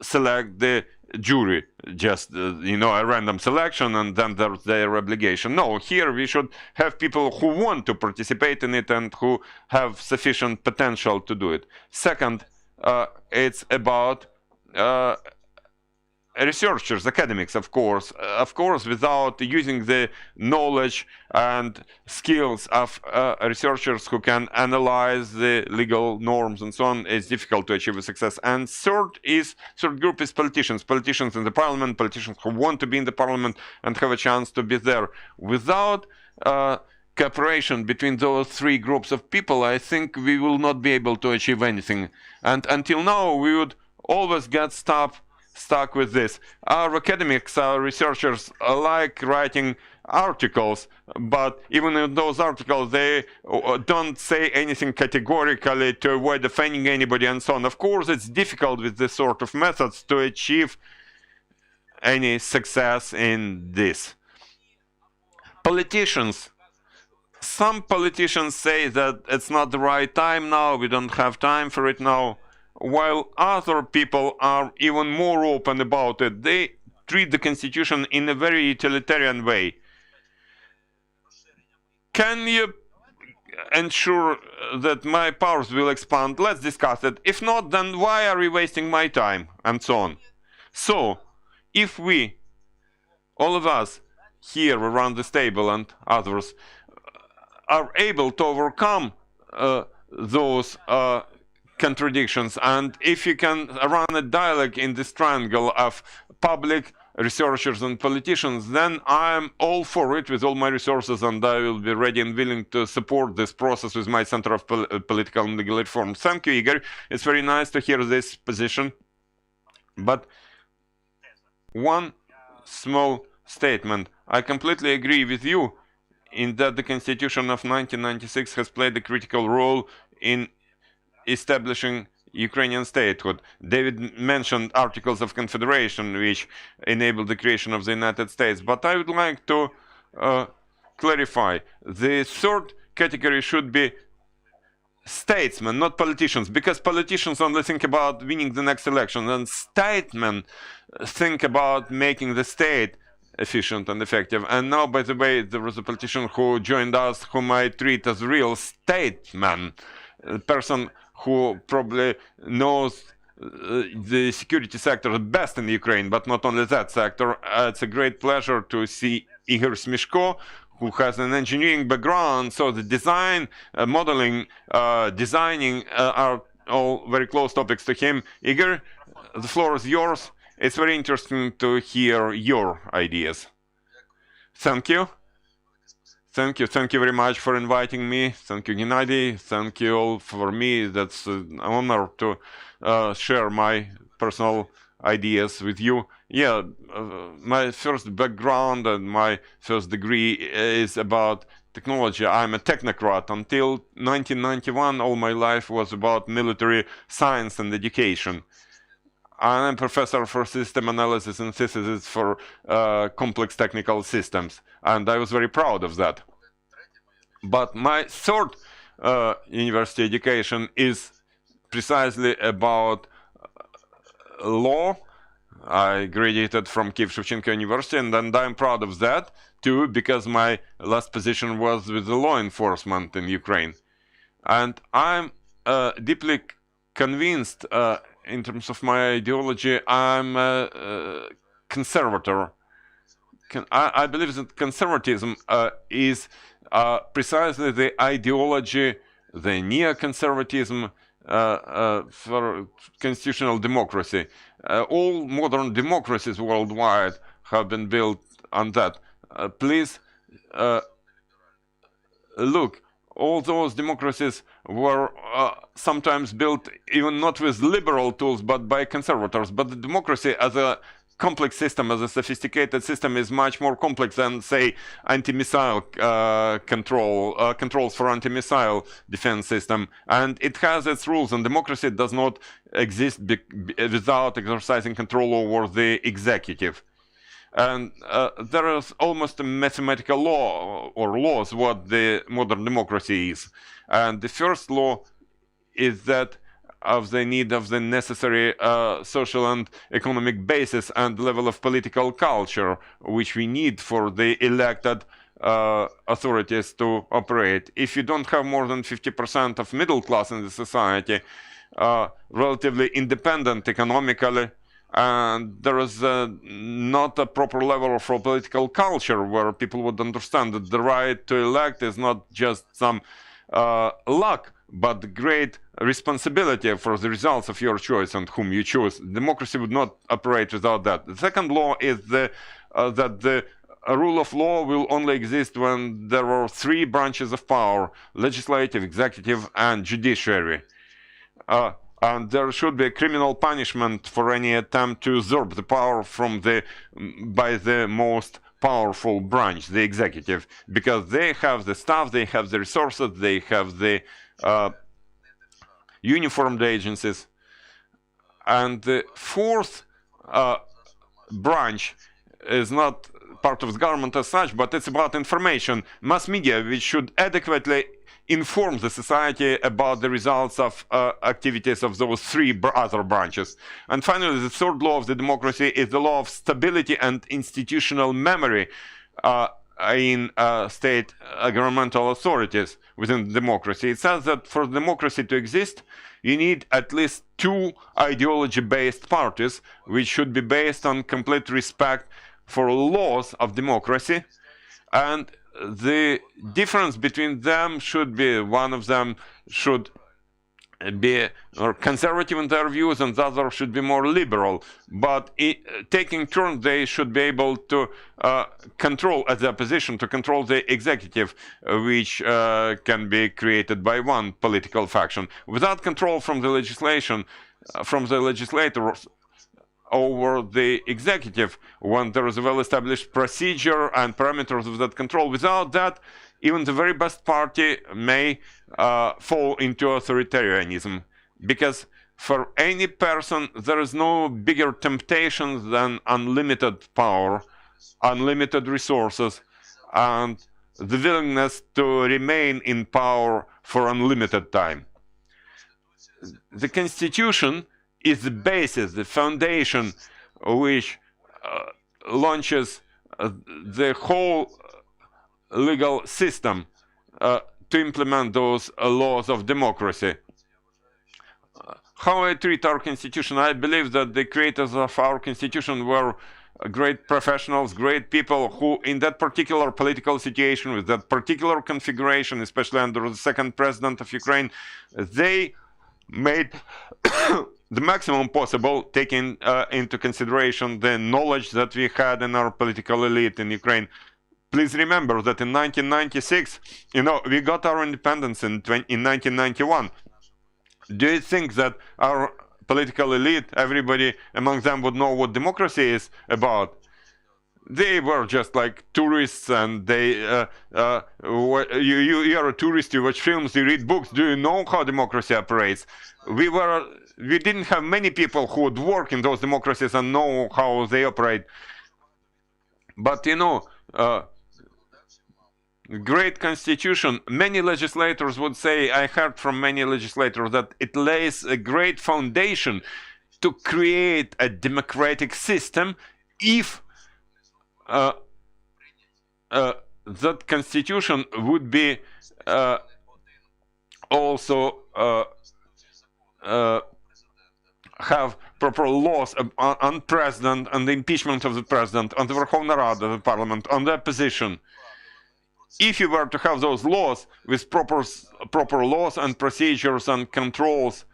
select the jury, just a random selection and then there's their obligation. No, here we should have people who want to participate in it and who have sufficient potential to do it. Second, it's about researchers, academics, of course, without using the knowledge and skills of researchers who can analyze the legal norms and so on, it's difficult to achieve a success. And third group is politicians in the parliament, politicians who want to be in the parliament and have a chance to be there. Without cooperation between those 3 groups of people, I think we will not be able to achieve anything. And until now, we would always get stuck with this. Our academics, our researchers like writing articles, but even in those articles they don't say anything categorically to avoid offending anybody and so on. Of course, it's difficult with this sort of methods to achieve any success in this. Politicians. Some politicians say that it's not the right time now, we don't have time for it now, while other people are even more open about it. They treat the constitution in a very utilitarian way. Can you ensure that my powers will expand? Let's discuss it. If not, then why are we wasting my time? And so on. So, if we, all of us here around this table and others, are able to overcome those contradictions, and if you can run a dialogue in this triangle of public, researchers and politicians, then I'm all for it with all my resources, and I will be ready and willing to support this process with my Center of Political and Legal Reform. Thank you, Igor. It's very nice to hear this position. But one small statement. I completely agree with you in that the Constitution of 1996 has played a critical role in establishing Ukrainian statehood. David mentioned Articles of Confederation, which enabled the creation of the United States. But I would like to clarify. The third category should be statesmen, not politicians, because politicians only think about winning the next election, and statesmen think about making the state efficient and effective. And now, by the way, there was a politician who joined us whom I treat as a real statesman, a person who probably knows the security sector best in Ukraine, but not only that sector. It's a great pleasure to see Igor Smishko, who has an engineering background, so the design, modeling, designing are all very close topics to him. Igor, the floor is yours. It's very interesting to hear your ideas. Thank you. Thank you very much for inviting me. Thank you, Gennady. Thank you all. For me, that's an honor to share my personal ideas with you. Yeah, my first background and my first degree is about technology. I'm a technocrat. Until 1991, all my life was about military science and education. I'm a professor for system analysis and synthesis for complex technical systems, and I was very proud of that. But my third university education is precisely about law. I graduated from Kyiv Shevchenko University, and I'm proud of that too, because my last position was with the law enforcement in Ukraine. And I'm deeply convinced in terms of my ideology, I'm a conservator. I believe that conservatism is precisely the ideology, the neoconservatism for constitutional democracy. All modern democracies worldwide have been built on that. Please look. All those democracies were sometimes built even not with liberal tools, but by conservators. But the democracy as a complex system, as a sophisticated system, is much more complex than, say, anti-missile controls for anti-missile defense system. And it has its rules, and democracy does not exist without exercising control over the executive. And there is almost a mathematical law, or laws, what the modern democracy is. And the first law is that of the need of the necessary social and economic basis and level of political culture which we need for the elected authorities to operate. If you don't have more than 50% of middle class in the society, relatively independent economically, and there is not a proper level of political culture where people would understand that the right to elect is not just some luck, but great responsibility for the results of your choice and whom you choose. Democracy would not operate without that. The second law is that the rule of law will only exist when there are three branches of power: legislative, executive, and judiciary. And there should be a criminal punishment for any attempt to usurp the power by the most powerful branch, the executive, because they have the staff, they have the resources, they have the uniformed agencies. And the fourth branch is not part of the government as such, but it's about information, mass media, which should adequately inform the society about the results of activities of those three other branches. And finally, the third law of the democracy is the law of stability and institutional memory in state governmental authorities within democracy. It says that for democracy to exist, you need at least two ideology-based parties, which should be based on complete respect for laws of democracy, and the difference between them should be, one of them should be conservative in their views and the other should be more liberal, but taking turns they should be able to control, as the opposition, to control the executive, which can be created by one political faction. Without control from the legislation, from the legislators over the executive, when there is a well-established procedure and parameters of that control, without that, even the very best party may fall into authoritarianism, because for any person there is no bigger temptation than unlimited power, unlimited resources, and the willingness to remain in power for unlimited time. The Constitution is the basis, the foundation, which launches the whole legal system to implement those laws of democracy. How I treat our Constitution, I believe that the creators of our Constitution were great professionals, great people who, in that particular political situation, with that particular configuration, especially under the second president of Ukraine, they made the maximum possible, taking into consideration the knowledge that we had in our political elite in Ukraine. Please remember that in 1996, we got our independence in 1991. Do you think that our political elite, everybody among them, would know what democracy is about? They were just like tourists, and they you are a tourist, you watch films, you read books. Do you know how democracy operates? We didn't have many people who would work in those democracies and know how they operate. But great constitution, many legislators would say, I heard from many legislators, that it lays a great foundation to create a democratic system if that constitution would be also have proper laws on president, on the impeachment of the president, on the Verkhovna Rada of the parliament, on the opposition. If you were to have those laws with proper laws and procedures and controls,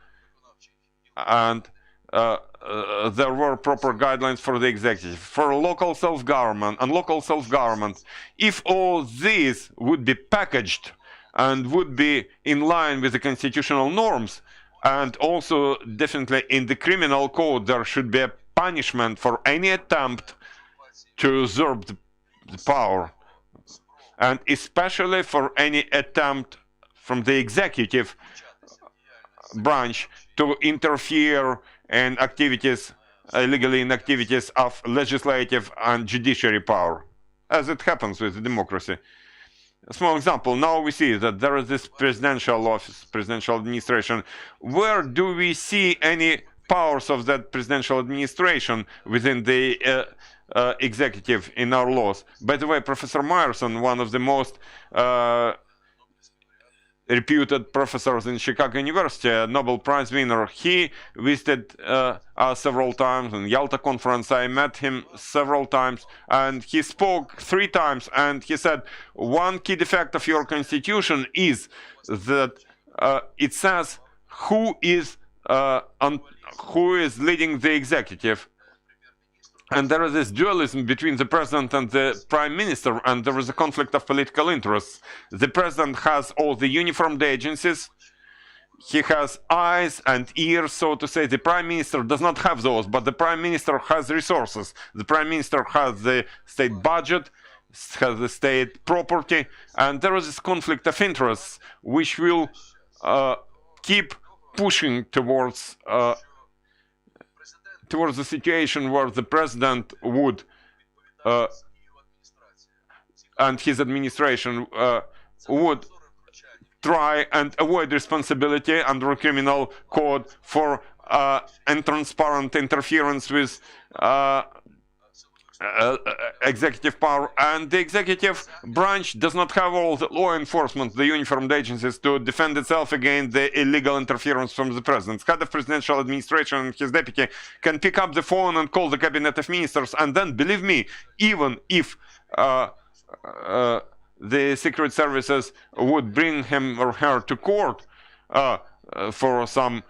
and there were proper guidelines for the executive, for local self-government and local self-government, if all these would be packaged and would be in line with the constitutional norms, and also definitely in the criminal code there should be a punishment for any attempt to usurp the power, and especially for any attempt from the executive branch to interfere in activities, illegally in activities of legislative and judiciary power, as it happens with democracy. A small example, now we see that there is this presidential office, presidential administration. Where do we see any powers of that presidential administration within the executive in our laws? By the way, Professor Meyerson, one of the most reputed professors in Chicago University, a Nobel Prize winner, he visited us several times in Yalta conference. I met him several times, and he spoke 3 times, and he said, one key defect of your constitution is that it says who is leading the executive. And there is this dualism between the president and the prime minister, and there is a conflict of political interests. The president has all the uniformed agencies. He has eyes and ears, so to say. The prime minister does not have those, but the prime minister has resources. The prime minister has the state budget, has the state property, and there is this conflict of interests which will keep pushing towards the situation where the president would and his administration would try and avoid responsibility under a criminal code for intransparent interference with executive power, and the executive branch does not have all the law enforcement, the uniformed agencies, to defend itself against the illegal interference from the president. Head of presidential administration and his deputy can pick up the phone and call the cabinet of ministers, and then, believe me, even if the secret services would bring him or her to court for some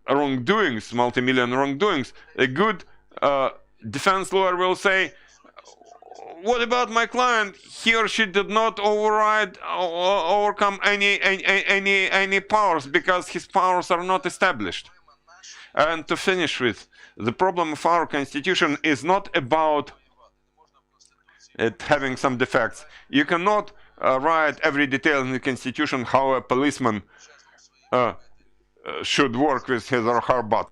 wrongdoings, multi-million wrongdoings, a good defense lawyer will say, what about my client? He or she did not overcome any powers because his powers are not established. And to finish with, the problem of our constitution is not about it having some defects. You cannot write every detail in the constitution how a policeman should work with his or her butt.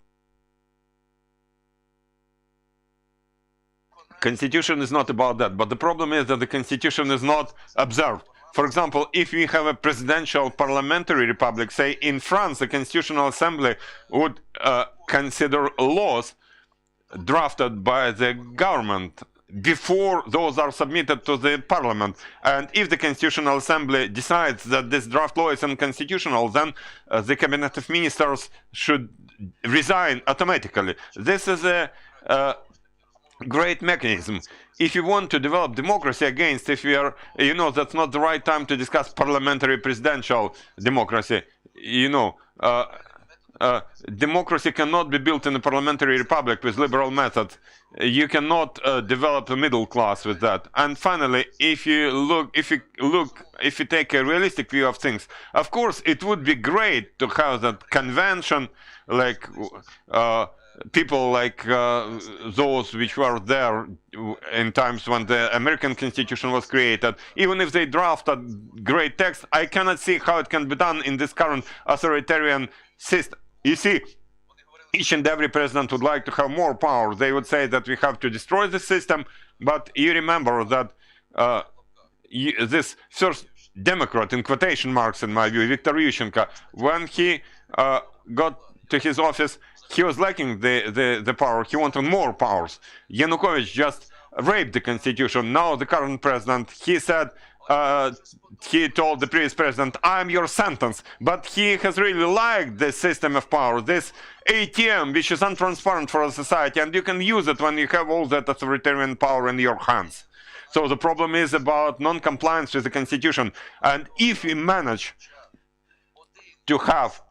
Constitution is not about that, but the problem is that the constitution is not observed. For example, if we have a presidential parliamentary republic, say in France, the Constitutional Assembly would consider laws drafted by the government before those are submitted to the parliament. And if the Constitutional Assembly decides that this draft law is unconstitutional, then the cabinet of ministers should resign automatically. This is a great mechanism. If you want to develop democracy against, if you are, that's not the right time to discuss parliamentary presidential democracy. Democracy cannot be built in a parliamentary republic with liberal methods. You cannot develop a middle class with that. And finally, if you take a realistic view of things, of course, it would be great to have that convention, like people like those which were there in times when the American Constitution was created. Even if they draft a great text, I cannot see how it can be done in this current authoritarian system. You see, each and every president would like to have more power. They would say that we have to destroy the system, but you remember that this first Democrat, in quotation marks in my view, Viktor Yushchenko, when he got to his office, he was lacking the power. He wanted more powers. Yanukovych just raped the constitution. Now the current president, he said, he told the previous president, I'm your sentence. But he has really liked this system of power, this ATM, which is untransparent for a society, and you can use it when you have all that authoritarian power in your hands. So the problem is about non-compliance with the constitution. And if we manage to have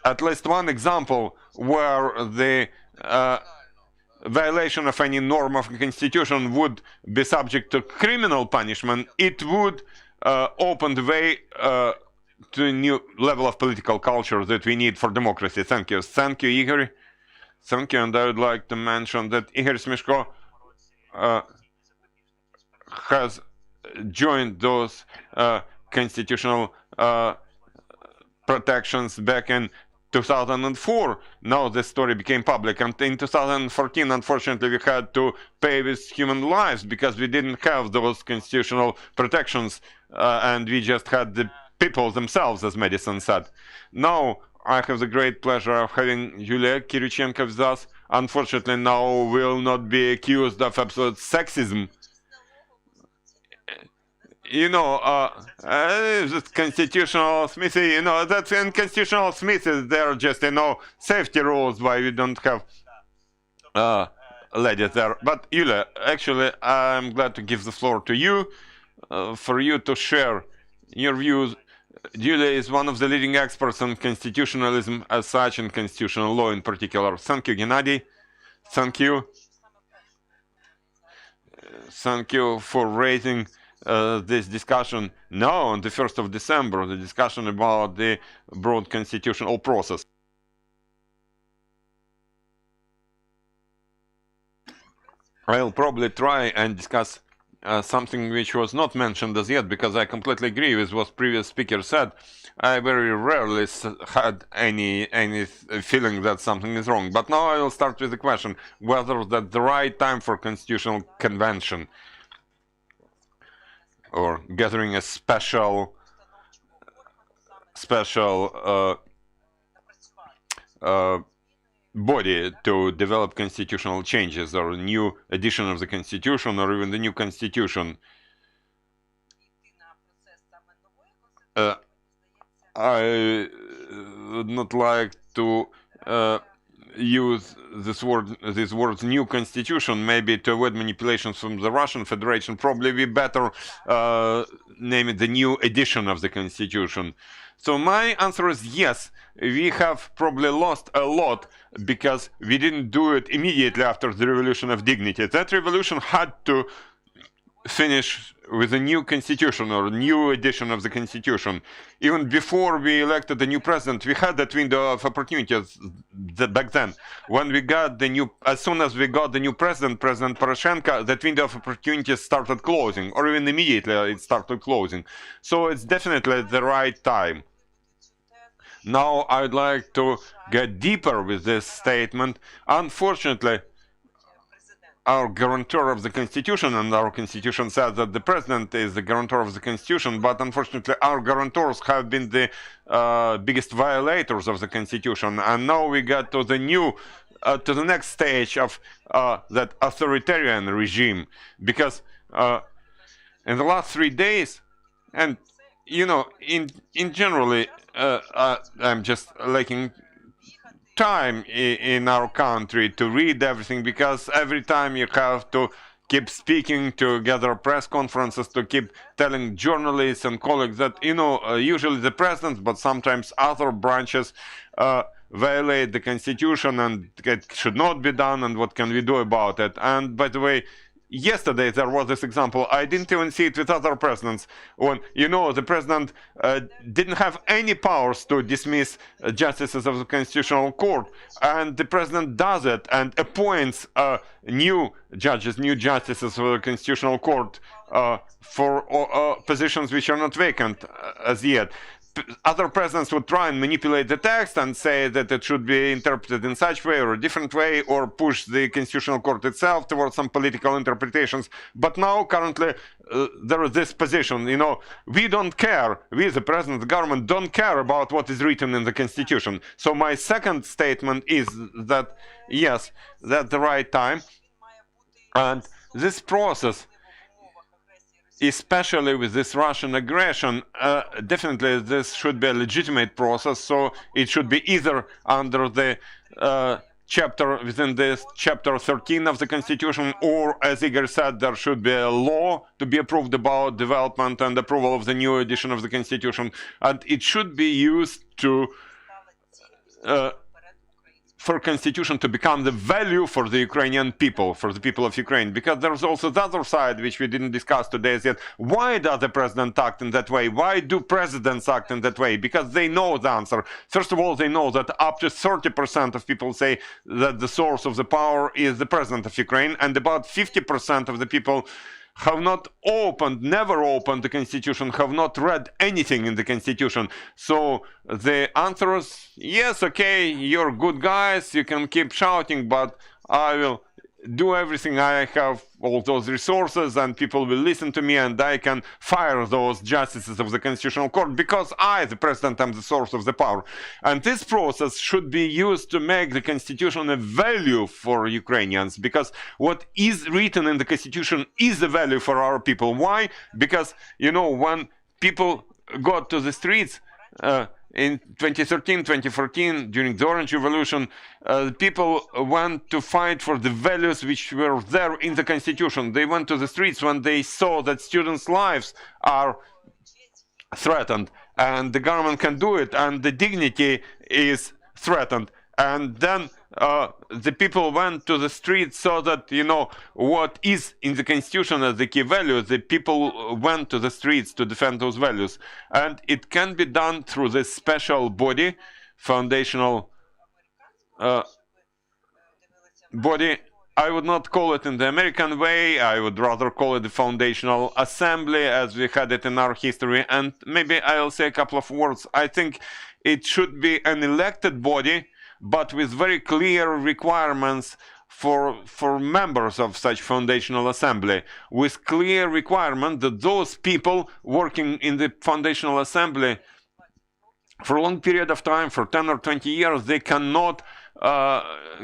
at least one example where the violation of any norm of the constitution would be subject to criminal punishment, it would open the way to a new level of political culture that we need for democracy. Thank you. Thank you, Igor. Thank you, and I would like to mention that Igor Smishko has joined those constitutional protections back in 2004. Now the story became public, and in 2014, unfortunately, we had to pay with human lives because we didn't have those constitutional protections, and we just had the people themselves, as Madison said. Now I have the great pleasure of having Yulia Kirichenko with us. Unfortunately, now will not be accused of absolute sexism. You know, this constitutional smithy, you know, that's in constitutional smithies, there are just, you know, safety rules why we don't have ladies there. But Yulia, actually, I'm glad to give the floor to you, for you to share your views. Yulia is one of the leading experts on constitutionalism as such and constitutional law in particular. Thank you, Gennady. Thank you. Thank you for raising this discussion now on the 1st of December, the discussion about the broad constitutional process. I'll probably try and discuss something which was not mentioned as yet, because I completely agree with what previous speaker said. I very rarely had any feeling that something is wrong. But now I will start with the question whether that's the right time for constitutional convention or gathering a special body to develop constitutional changes or new edition of the constitution or even the new constitution. I would not like to use these words new constitution, maybe to avoid manipulations from the Russian Federation. Probably we better name it the new edition of the constitution. So my answer is yes, we have probably lost a lot because we didn't do it immediately after the Revolution of Dignity. That revolution had to finish with a new constitution or new edition of the constitution. Even before we elected the new president, we had that window of opportunities back then. When we got the new, as soon as we got the new president, President Poroshenko, that window of opportunities started closing, or even immediately it started closing. So it's definitely the right time. Now I'd like to get deeper with this statement. Unfortunately, our guarantor of the Constitution, and our Constitution says that the President is the guarantor of the Constitution, but unfortunately our guarantors have been the biggest violators of the Constitution, and now we got to the new, to the next stage of that authoritarian regime, because in the last 3 days, and you know, in generally, I'm just lacking time in our country to read everything, because every time you have to keep speaking, to gather press conferences, to keep telling journalists and colleagues that, you know, usually the president, but sometimes other branches violate the constitution and it should not be done, and what can we do about it? And by the way, yesterday there was this example. I didn't even see it with other presidents. When, you know, the president didn't have any powers to dismiss justices of the Constitutional Court, and the president does it and appoints new judges, new justices of the Constitutional Court for positions which are not vacant as yet. Other presidents would try and manipulate the text and say that it should be interpreted in such way or a different way, or push the Constitutional Court itself towards some political interpretations. But now, currently, there is this position, you know, we don't care, we, the president, the government, don't care about what is written in the Constitution. So my second statement is that, yes, that's the right time. And this process, especially with this Russian aggression, definitely this should be a legitimate process, so it should be either under the chapter, within this chapter 13 of the Constitution, or, as Igor said, there should be a law to be approved about development and approval of the new edition of the Constitution, and it should be used to for constitution to become the value for the Ukrainian people, for the people of Ukraine. Because there's also the other side, which we didn't discuss today, is yet. Why does the president act in that way? Why do presidents act in that way? Because they know the answer. First of all, they know that up to 30% of people say that the source of the power is the president of Ukraine, and about 50% of the people have not never opened the constitution, have not read anything in the constitution. So the answer is, yes, okay, you're good guys, you can keep shouting, but I will do everything. I have all those resources and people will listen to me, and I can fire those justices of the Constitutional Court because I, the president, am the source of the power. And this process should be used to make the Constitution a value for Ukrainians, because what is written in the Constitution is a value for our people. Why? Because, you know, when people got to the streets, in 2013, 2014, during the Orange Revolution, people went to fight for the values which were there in the Constitution. They went to the streets when they saw that students' lives are threatened, and the government can do it, and the dignity is threatened. And then the people went to the streets so that, you know, what is in the Constitution as the key value, the people went to the streets to defend those values. And it can be done through this special body, foundational body. I would not call it in the American way, I would rather call it the Foundational Assembly, as we had it in our history. And maybe I'll say a couple of words. I think it should be an elected body, but with very clear requirements for members of such foundational assembly, with clear requirement that those people working in the foundational assembly for a long period of time, for 10 or 20 years, they cannot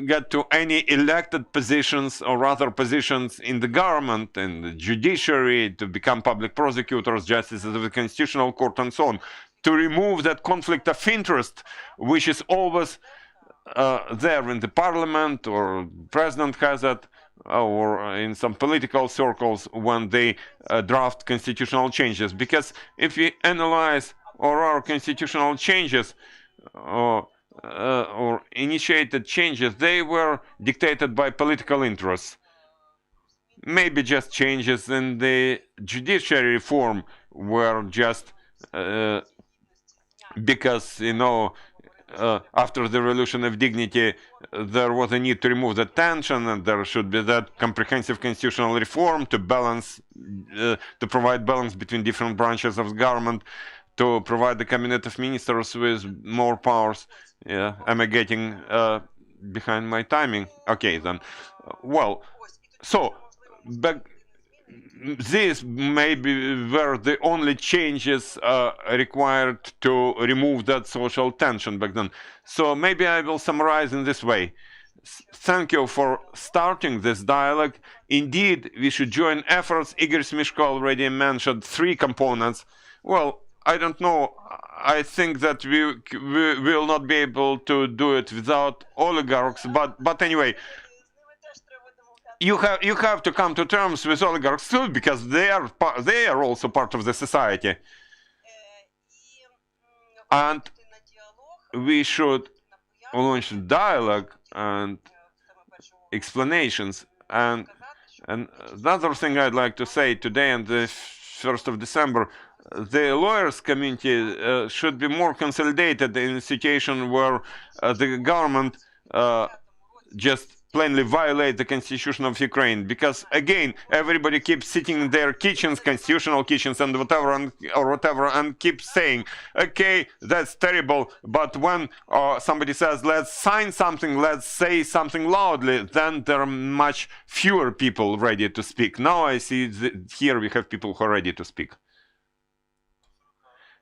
get to any elected positions or other positions in the government, in the judiciary, to become public prosecutors, justices of the Constitutional Court, and so on, to remove that conflict of interest, which is always there in the parliament, or president has it, or in some political circles when they draft constitutional changes. Because if we analyze our constitutional changes or initiated changes, they were dictated by political interests. Maybe just changes in the judiciary reform were just because, you know, after the Revolution of Dignity, there was a need to remove the tension, and there should be that comprehensive constitutional reform to balance, to provide balance between different branches of the government, to provide the cabinet of ministers with more powers. Yeah, am I getting behind my timing? Okay, then. Well, so these maybe were the only changes required to remove that social tension back then. So maybe I will summarize in this way. Thank you for starting this dialogue. Indeed, we should join efforts. Igor Smishko already mentioned 3 components. Well, I don't know. I think that we will not be able to do it without oligarchs. But anyway, you have to come to terms with oligarchs too, because they are also part of the society. And we should launch dialogue and explanations. And the other thing I'd like to say today, on the 1st of December, the lawyers' community should be more consolidated in a situation where the government just plainly violate the Constitution of Ukraine. Because again, everybody keeps sitting in their kitchens, constitutional kitchens, and whatever, and keeps saying, okay, that's terrible. But when somebody says, let's sign something, let's say something loudly, then there are much fewer people ready to speak. Now I see here we have people who are ready to speak.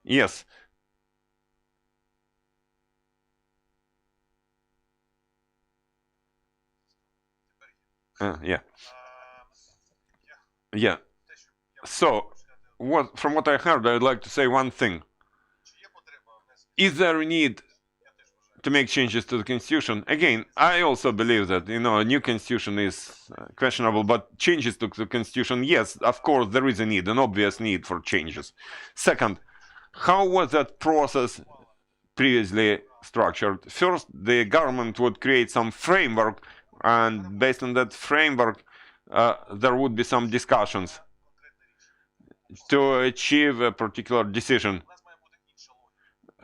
Yes. Yeah. So, from what I heard, I'd like to say one thing. Is there a need to make changes to the Constitution? Again, I also believe that, you know, a new Constitution is questionable, but changes to the Constitution, yes, of course, there is a need, an obvious need for changes. Second, how was that process previously structured. First, the government would create some framework, and based on that framework, there would be some discussions to achieve a particular decision.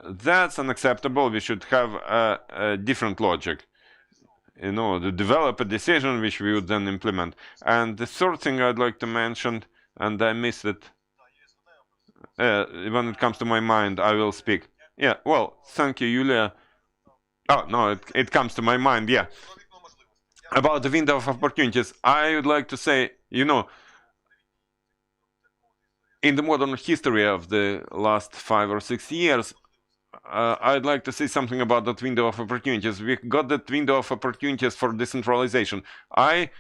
That's unacceptable. We should have a different logic, you know, to develop a decision which we would then implement. And the third thing I'd like to mention, and I missed it, when it comes to my mind, I will speak. Yeah, well, thank you, Yulia. Oh, no, it comes to my mind, yeah. About the window of opportunities, I would like to say, you know, in the modern history of the last 5 or 6 years, I'd like to say something about that window of opportunities. We got that window of opportunities for decentralization. I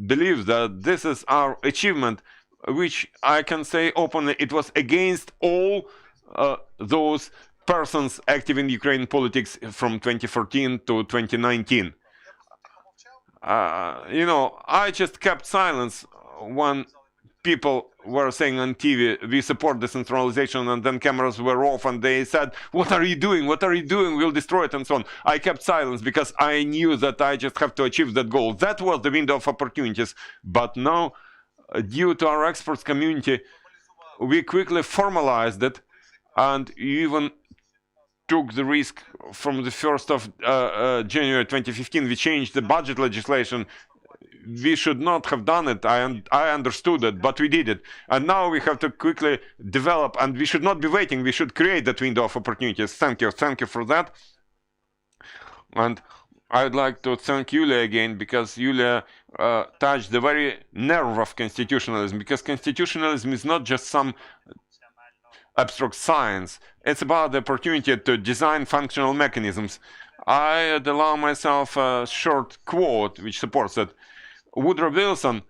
believe that this is our achievement, which I can say openly, it was against all those persons active in Ukrainian politics from 2014 to 2019. You know, I just kept silence when people were saying on TV, we support decentralization, and then cameras were off and they said, what are you doing? What are you doing? We'll destroy it, and so on. I kept silence because I knew that I just have to achieve that goal. That was the window of opportunities. But now, due to our experts community, we quickly formalized it and even took the risk from the 1st of January 2015. We changed the budget legislation. We should not have done it. I understood it, but we did it. And now we have to quickly develop, and we should not be waiting. We should create that window of opportunities. Thank you. Thank you for that. And I'd like to thank Yulia again, because Yulia touched the very nerve of constitutionalism, because constitutionalism is not just some abstract science. It's about the opportunity to design functional mechanisms. I'd allow myself a short quote which supports it. Woodrow Wilson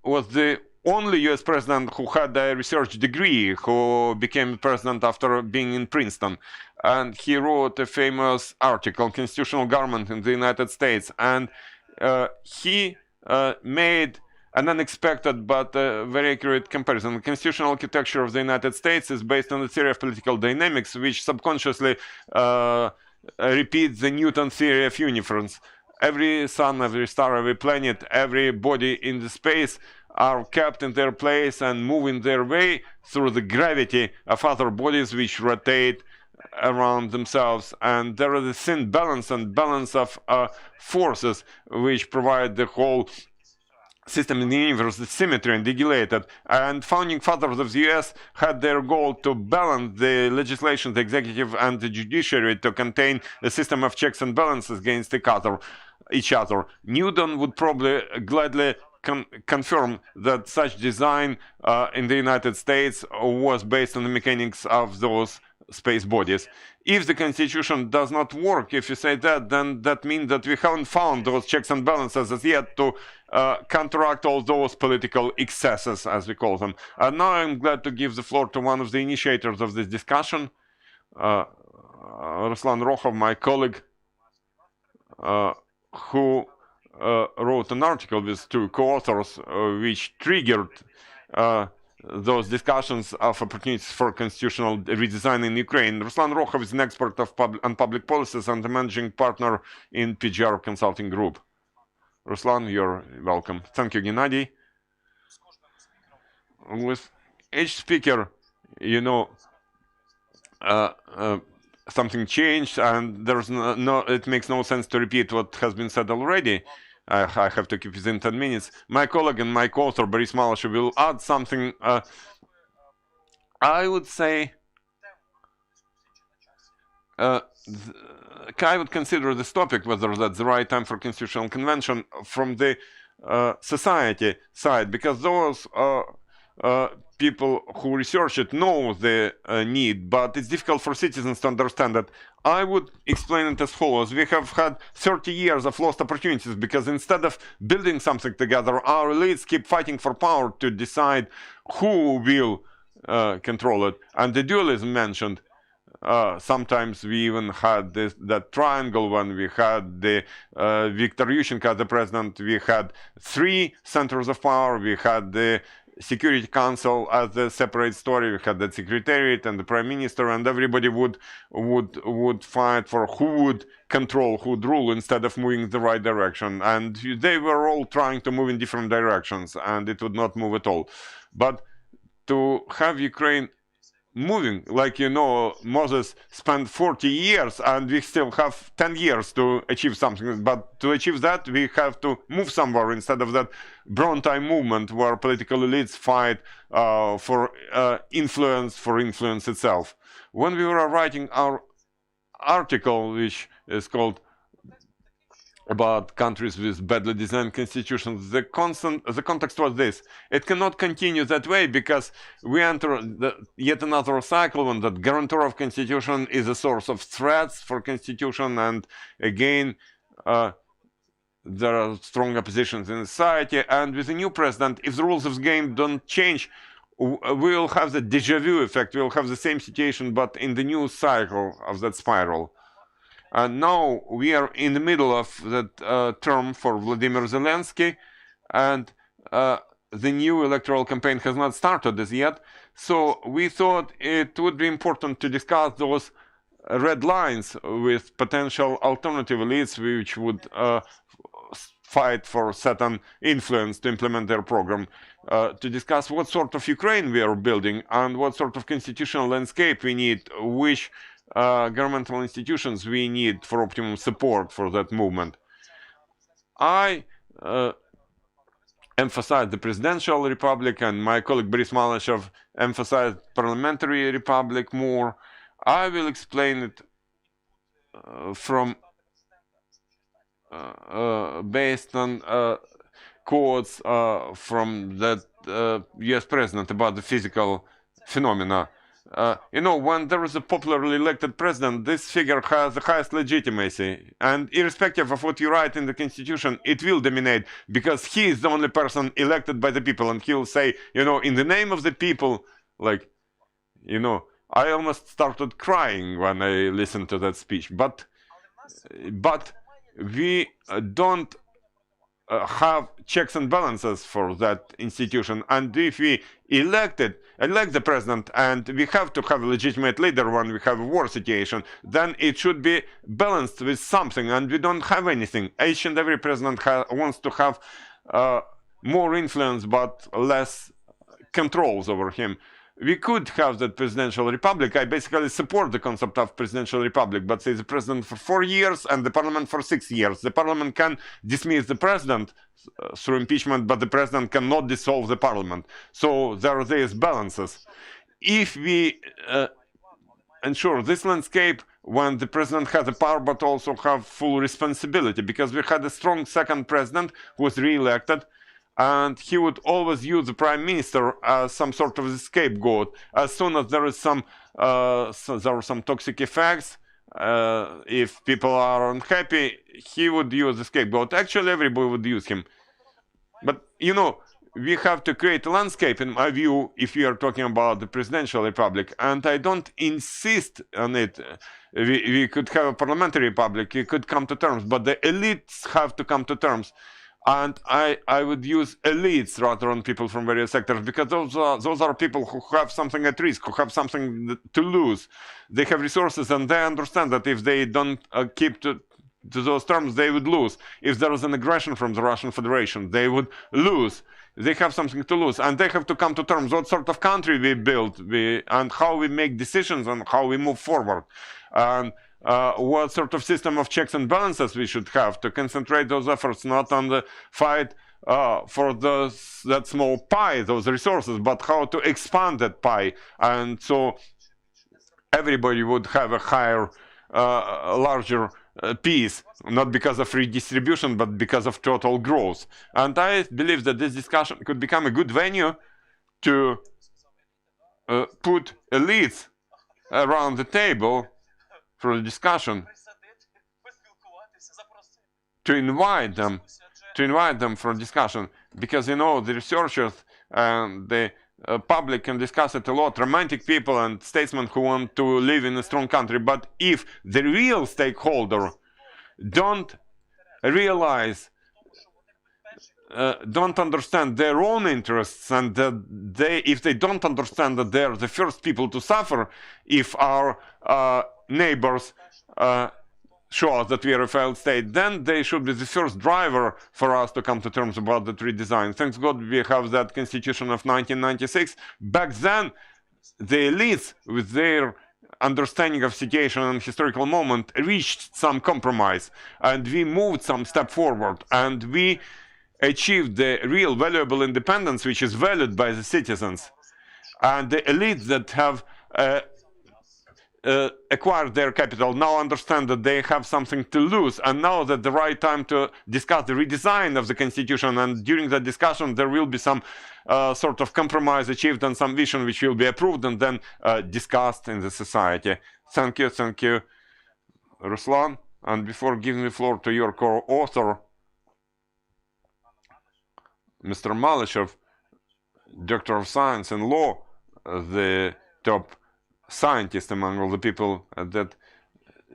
was the only US president who had a research degree, who became president after being in Princeton. And he wrote a famous article, Constitutional Government in the United States. And he made an unexpected but very accurate comparison. The constitutional architecture of the United States is based on the theory of political dynamics, which subconsciously repeats the Newton theory of uniforms. Every sun, every star, every planet, every body in the space are kept in their place and move in their way through the gravity of other bodies which rotate around themselves. And there is a thin balance and balance of forces which provide the whole system in the universe, the symmetry and regulated. And founding fathers of the US had their goal to balance the legislation, the executive and the judiciary, to contain a system of checks and balances against each other. Newton would probably gladly confirm that such design in the United States was based on the mechanics of those space bodies. If the constitution does not work, if you say that, then that means that we haven't found those checks and balances as yet to counteract all those political excesses, as we call them. And now I'm glad to give the floor to one of the initiators of this discussion, Ruslan Rokhov, my colleague, who wrote an article with 2 co-authors, which triggered those discussions of opportunities for constitutional redesign in Ukraine. Ruslan Rokhov is an expert on public policies and the managing partner in PGR Consulting Group. Ruslan, you're welcome. Thank you, Gennady. With each speaker, you know, something changed, and there's it makes no sense to repeat what has been said already. I have to keep it in 10 minutes. My colleague and my co-author, Boris Malash, will add something. I would say I would consider this topic, whether that's the right time for constitutional convention, from the society side, because those people who research it know the need, but it's difficult for citizens to understand it. I would explain it as follows. We have had 30 years of lost opportunities because instead of building something together, our elites keep fighting for power to decide who will control it. And the dualism mentioned, sometimes we even had that triangle when we had the Viktor Yushchenko as the president. We had 3 centers of power. We had the Security Council as a separate story. We had the Secretariat and the Prime Minister, and everybody would fight for who would control, who would rule, instead of moving the right direction. And they were all trying to move in different directions, and it would not move at all. But to have Ukraine moving, like, you know, Moses spent 40 years and we still have 10 years to achieve something, but to achieve that we have to move somewhere instead of that Bronte movement where political elites fight for influence itself. When we were writing our article, which is called about countries with badly designed constitutions, the context was this: it cannot continue that way because we enter yet another cycle when that guarantor of constitution is a source of threats for constitution, and again there are strong oppositions in society. And with a new president, if the rules of the game don't change, we will have the déjà vu effect. We will have the same situation, but in the new cycle of that spiral. And now we are in the middle of that term for Vladimir Zelensky, and the new electoral campaign has not started as yet. So we thought it would be important to discuss those red lines with potential alternative elites which would fight for certain influence to implement their program, to discuss what sort of Ukraine we are building and what sort of constitutional landscape we need, which governmental institutions we need for optimum support for that movement. I emphasized the presidential republic, and my colleague Boris Malyshev emphasized parliamentary republic more. I will explain it from based on quotes from that US president about the physical phenomena. You know, when there is a popularly elected president, this figure has the highest legitimacy, and irrespective of what you write in the constitution, it will dominate, because he is the only person elected by the people, and he will say, you know, in the name of the people, like, you know, I almost started crying when I listened to that speech. But we don't have checks and balances for that institution, and if we elect the president, and we have to have a legitimate leader when we have a war situation, then it should be balanced with something, and we don't have anything. Each and every president wants to have more influence but less controls over him. We could have that presidential republic. I basically support the concept of presidential republic, but say the president for 4 years and the parliament for 6 years. The parliament can dismiss the president through impeachment, but the president cannot dissolve the parliament. So there are these balances. If we ensure this landscape, when the president has the power but also have full responsibility, because we had a strong second president who was re-elected, and he would always use the prime minister as some sort of scapegoat. As soon as there is there are some toxic effects, if people are unhappy, he would use the scapegoat. Actually, everybody would use him. But, you know, we have to create a landscape, in my view, if we are talking about the presidential republic, and I don't insist on it. We could have a parliamentary republic, we could come to terms, but the elites have to come to terms. And I would use elites rather than people from various sectors, because those are people who have something at risk, who have something to lose. They have resources, and they understand that if they don't keep to those terms, they would lose. If there is an aggression from the Russian Federation, they would lose. They have something to lose, and they have to come to terms what sort of country we build, and how we make decisions, and how we move forward. And what sort of system of checks and balances we should have to concentrate those efforts not on the fight for that small pie, those resources, but how to expand that pie, and so everybody would have a higher, larger piece, not because of redistribution, but because of total growth. And I believe that this discussion could become a good venue to put elites around the table for the discussion, to invite them for discussion, because, you know, the researchers and the public can discuss it a lot, romantic people and statesmen who want to live in a strong country, but if the real stakeholder don't realize don't understand their own interests, and that if they don't understand that they're the first people to suffer if our neighbors show us that we are a failed state, then they should be the first driver for us to come to terms about the redesign. Thanks God we have that Constitution of 1996. Back then, the elites, with their understanding of situation and historical moment, reached some compromise, and we moved some step forward, and we achieved the real valuable independence, which is valued by the citizens. And the elites that have acquired their capital now understand that they have something to lose, and now that the right time to discuss the redesign of the constitution, and during the discussion there will be some sort of compromise achieved and some vision which will be approved and then discussed in the society. Thank you, Ruslan. And before giving the floor to your co-author, Mr. Malyshev, Doctor of Science and Law, the top scientist among all the people at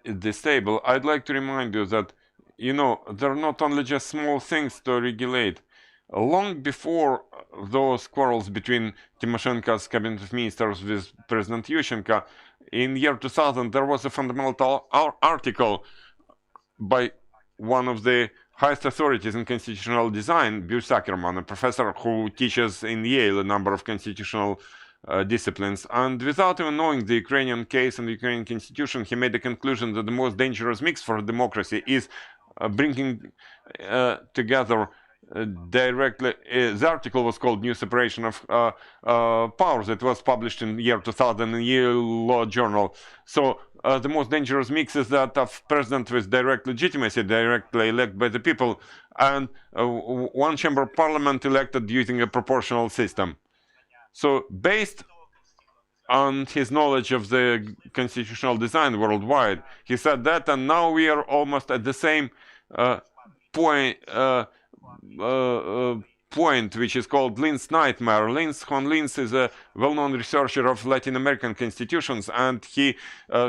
this table, I'd like to remind you that, you know, there are not only just small things to regulate. Long before those quarrels between Tymoshenko's cabinet of ministers with President Yushchenko, in year 2000, there was a fundamental article by one of the highest authorities in constitutional design, Bruce Ackerman, a professor who teaches in Yale a number of constitutional disciplines, and without even knowing the Ukrainian case and the Ukrainian constitution, he made the conclusion that the most dangerous mix for democracy is bringing together directly. The article was called New Separation of Powers. It was published in year 2000 in Yale Law Journal. So the most dangerous mix is that of president with direct legitimacy, directly elected by the people, and one chamber of parliament elected using a proportional system. So based on his knowledge of the constitutional design worldwide, he said that, and now we are almost at the same point, which is called Linz's nightmare. Linz is a well-known researcher of Latin American constitutions, and he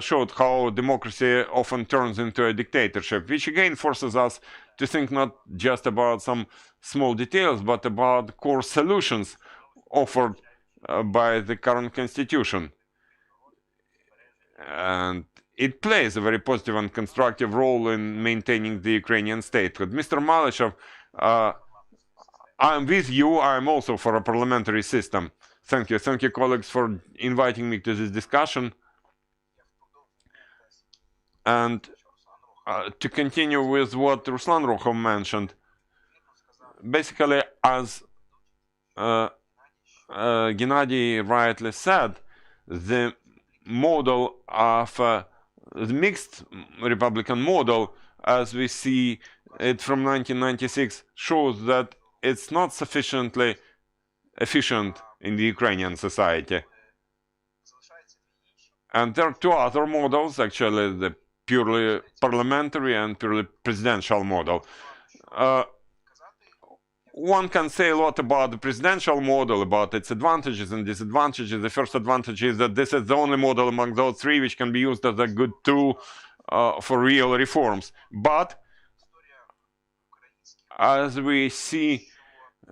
showed how democracy often turns into a dictatorship, which again forces us to think not just about some small details, but about core solutions offered by the current constitution. And it plays a very positive and constructive role in maintaining the Ukrainian statehood. Mr. Malyshev, I'm with you. I'm also for a parliamentary system. Thank you. Thank you, colleagues, for inviting me to this discussion. And to continue with what Ruslan Rohov mentioned, basically, as Gennady rightly said, the model of the mixed Republican model, as we see it from 1996, shows that it's not sufficiently efficient in the Ukrainian society. And there are two other models, actually, the purely parliamentary and purely presidential model. One can say a lot about the presidential model, about its advantages and disadvantages. The first advantage is that this is the only model among those three which can be used as a good tool for real reforms. But as we see,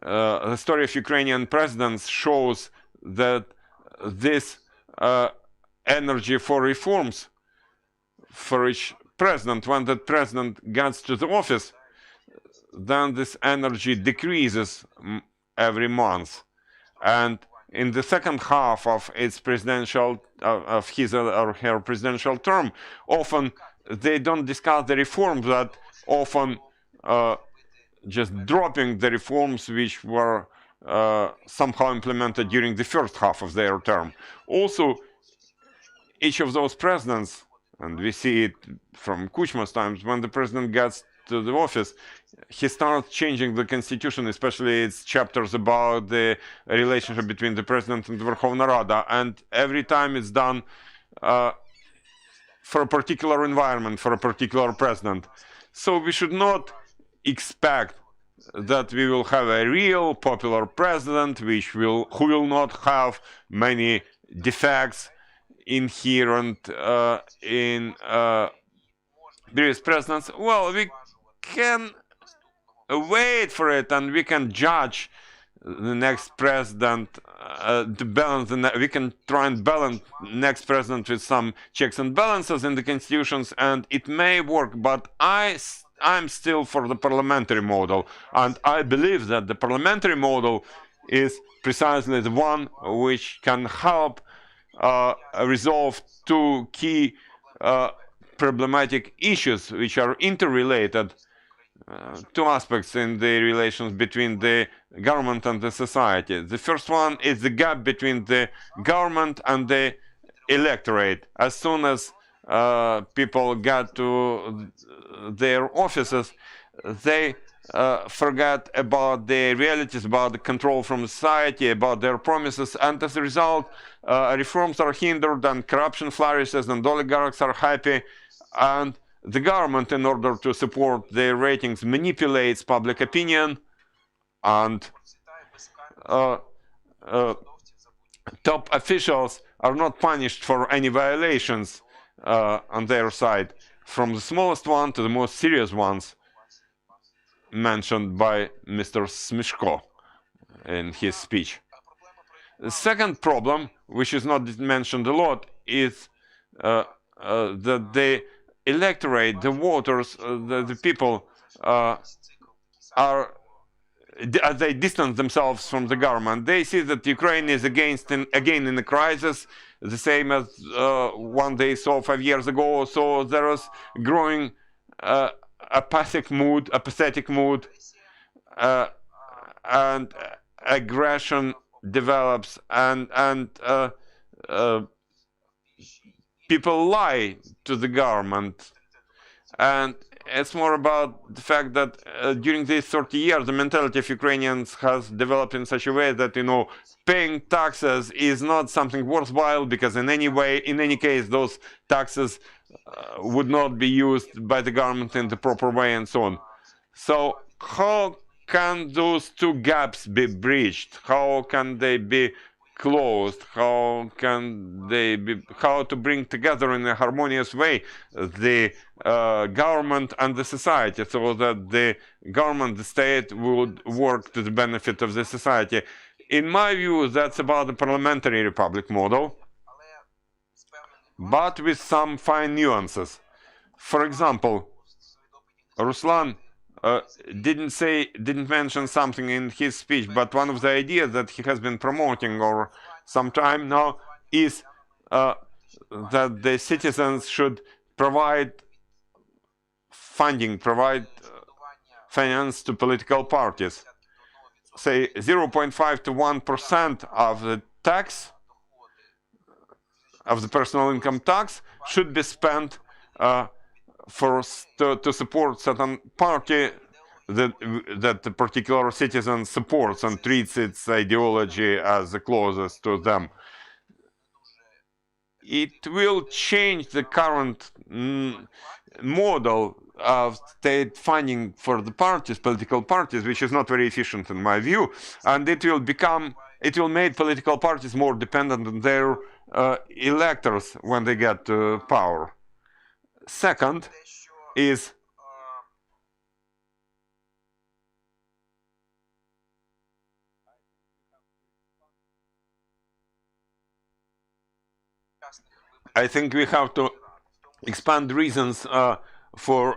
the story of Ukrainian presidents shows that this energy for reforms for each president, when that president gets to the office, then this energy decreases every month. And in the second half of its presidential, of his or her presidential term, often they don't discuss the reforms, that often just dropping the reforms which were somehow implemented during the first half of their term. Also, each of those presidents, and we see it from Kuchma's times, when the president gets to the office, he starts changing the constitution, especially its chapters about the relationship between the president and the Verkhovna Rada, and every time it's done for a particular environment, for a particular president. So we should not expect that we will have a real popular president who will not have many defects inherent in previous presidents. Well, we can wait for it, and we can judge the next president to balance we can try and balance next president with some checks and balances in the constitutions, and it may work. But I'm still for the parliamentary model, and I believe that the parliamentary model is precisely the one which can help resolve two key problematic issues which are interrelated. Two aspects in the relations between the government and the society. The first one is the gap between the government and the electorate. As soon as people get to their offices, they forget about the realities, about the control from society, about their promises, and as a result, reforms are hindered and corruption flourishes and oligarchs are happy, and the government, in order to support their ratings, manipulates public opinion, and top officials are not punished for any violations on their side, from the smallest one to the most serious ones mentioned by Mr. Smishko in his speech. The second problem, which is not mentioned a lot, is that the electorate, the voters, the people they distance themselves from the government. They see that Ukraine is again in a crisis, the same as one they saw 5 years ago. So there is growing apathetic mood, and aggression develops, and people lie to the government, and it's more about the fact that during these 30 years the mentality of Ukrainians has developed in such a way that, you know, paying taxes is not something worthwhile, because in any case those taxes would not be used by the government in the proper way, and so on. So how can those two gaps be bridged? How can they be closed? How to bring together in a harmonious way the government and the society, so that the government, the state, would work to the benefit of the society? In my view, that's about the parliamentary republic model, but with some fine nuances. For example, Ruslan didn't mention something in his speech, but one of the ideas that he has been promoting for some time now is that the citizens should provide funding, finance to political parties. Say 0.5 to 1% of the tax, of the personal income tax, should be spent to support certain party that the particular citizen supports and treats its ideology as the closest to them. It will change the current model of state funding for the parties, political parties, which is not very efficient in my view, and it will make political parties more dependent on their electors when they get to power. Second is I think we have to expand reasons for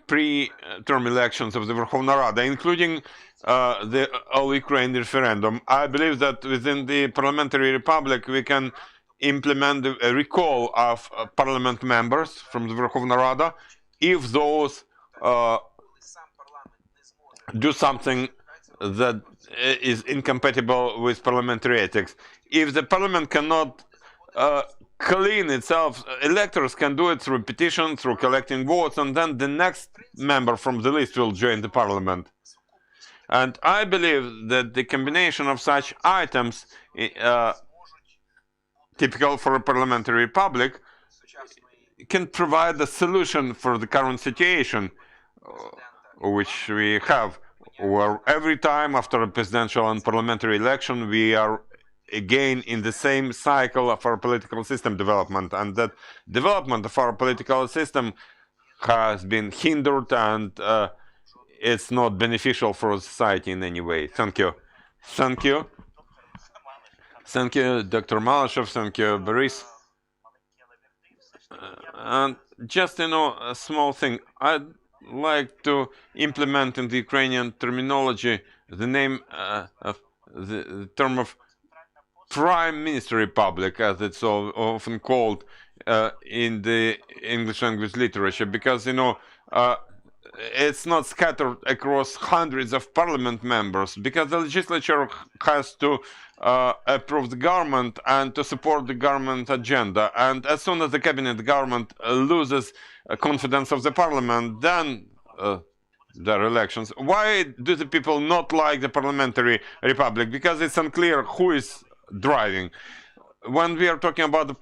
pre-term elections of the Verkhovna Rada, including the all-Ukraine referendum. I believe that within the parliamentary republic we can implement a recall of parliament members from the Verkhovna Rada if those do something that is incompatible with parliamentary ethics. If the parliament cannot clean itself, electors can do it through petition, through collecting votes, and then the next member from the list will join the parliament. And I believe that the combination of such items, typical for a parliamentary republic, can provide a solution for the current situation, which we have, where every time after a presidential and parliamentary election we are again in the same cycle of our political system development, and that development of our political system has been hindered and it's not beneficial for society in any way. Thank you. Thank you. Thank you, Dr. Malashov. Thank you, Boris. And just, a small thing. I'd like to implement in the Ukrainian terminology the name of the term of Prime Minister Republic, as it's often called in the English language literature, because, it's not scattered across hundreds of parliament members, because the legislature has to approve the government and to support the government agenda. And as soon as the cabinet government loses confidence of the parliament, then there are elections. Why do the people not like the parliamentary republic? Because it's unclear who is driving. When we are talking about the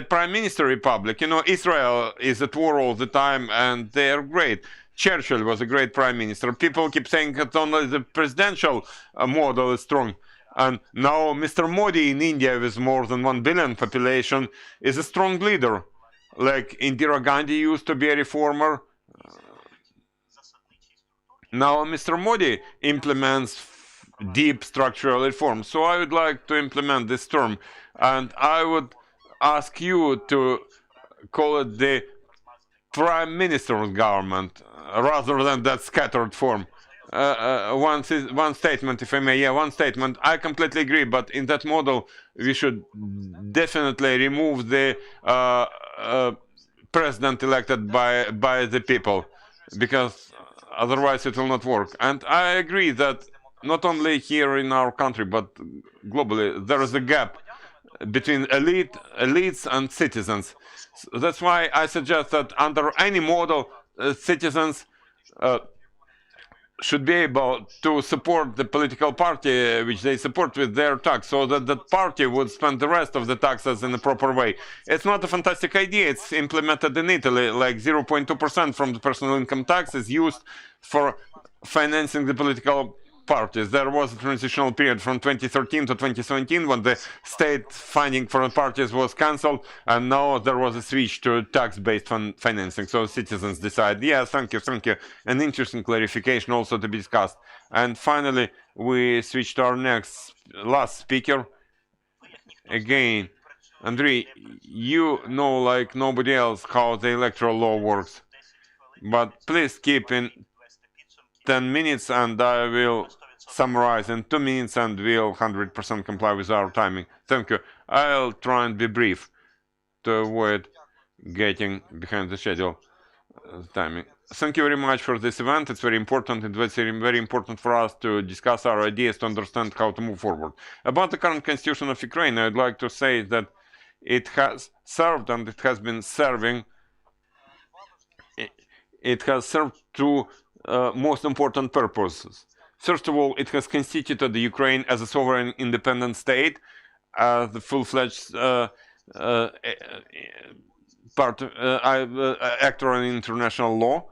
Prime Minister Republic, Israel is at war all the time, and they are great. Churchill was a great prime minister. People keep saying that only the presidential model is strong. And now Mr. Modi in India, with more than 1 billion population, is a strong leader. Like Indira Gandhi used to be a reformer. Now Mr. Modi implements deep structural reforms. So I would like to implement this term. And I would ask you to call it the Prime Minister's government, rather than that scattered form. One statement, if I may. Yeah, one statement. I completely agree, but in that model, we should definitely remove the president elected by the people, because otherwise it will not work. And I agree that not only here in our country, but globally, there is a gap between elites and citizens. So that's why I suggest that under any model, citizens should be able to support the political party which they support with their tax, so that the party would spend the rest of the taxes in a proper way. It's not a fantastic idea. It's implemented in Italy. Like 0.2% from the personal income tax is used for financing the political parties. There was a transitional period from 2013 to 2017 when the state funding for the parties was cancelled, and now there was a switch to tax-based financing. So citizens decide. Yeah, thank you. An interesting clarification also to be discussed. And finally, we switch to our last speaker. Again, Andrei, you know like nobody else how the electoral law works, but please keep in 10 minutes, and I will summarize in 2 minutes, and we'll 100% comply with our timing. Thank you. I'll try and be brief to avoid getting behind the schedule timing. Thank you very much for this event. It's very important. It's very important for us to discuss our ideas, to understand how to move forward. About the current constitution of Ukraine, I'd like to say that it has served, and it has been serving. It has served two most important purposes. First of all, it has constituted the Ukraine as a sovereign independent state, the full-fledged actor in international law.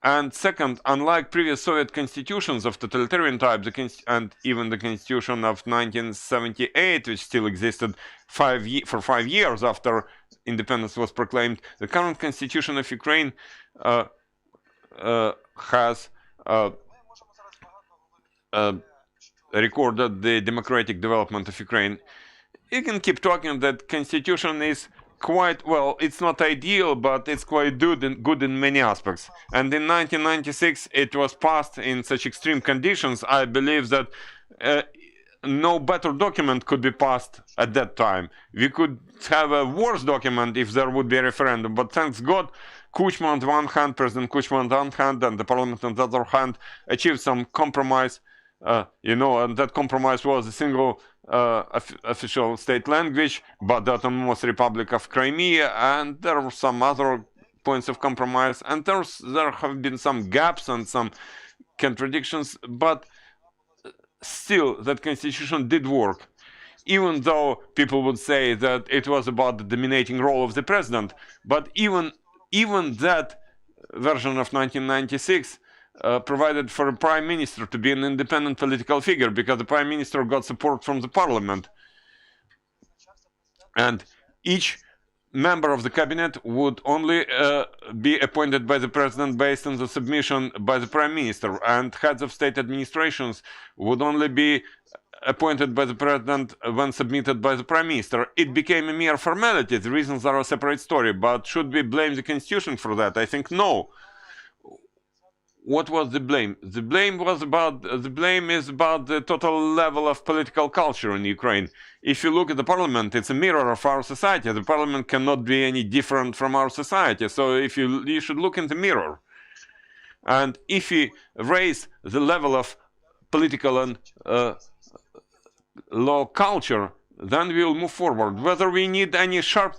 And second, unlike previous Soviet constitutions of totalitarian type, and even the constitution of 1978, which still existed for 5 years after independence was proclaimed, the current constitution of Ukraine has recorded the democratic development of Ukraine. You can keep talking that constitution is quite, well, it's not ideal, but it's quite good in many aspects. And in 1996, it was passed in such extreme conditions. I believe that no better document could be passed at that time. We could have a worse document if there would be a referendum, but thanks God, Kuchma on the one hand, President Kuchma on the one hand, and the parliament on the other hand, achieved some compromise, and that compromise was a single official state language, but the Autonomous Republic of Crimea, and there were some other points of compromise, and there have been some gaps and some contradictions, but still that constitution did work, even though people would say that it was about the dominating role of the president. But even that version of 1996 provided for a prime minister to be an independent political figure, because the prime minister got support from the parliament, and each member of the cabinet would only be appointed by the president based on the submission by the prime minister, and heads of state administrations would only be appointed by the president when submitted by the prime minister. It became a mere formality. The reasons are a separate story, but should we blame the constitution for that? I think no. What was the blame? The blame is about the total level of political culture in Ukraine. If you look at the parliament, it's a mirror of our society. The parliament cannot be any different from our society. So if you should look in the mirror. And if you raise the level of political and law culture, then we will move forward. Whether we need any sharp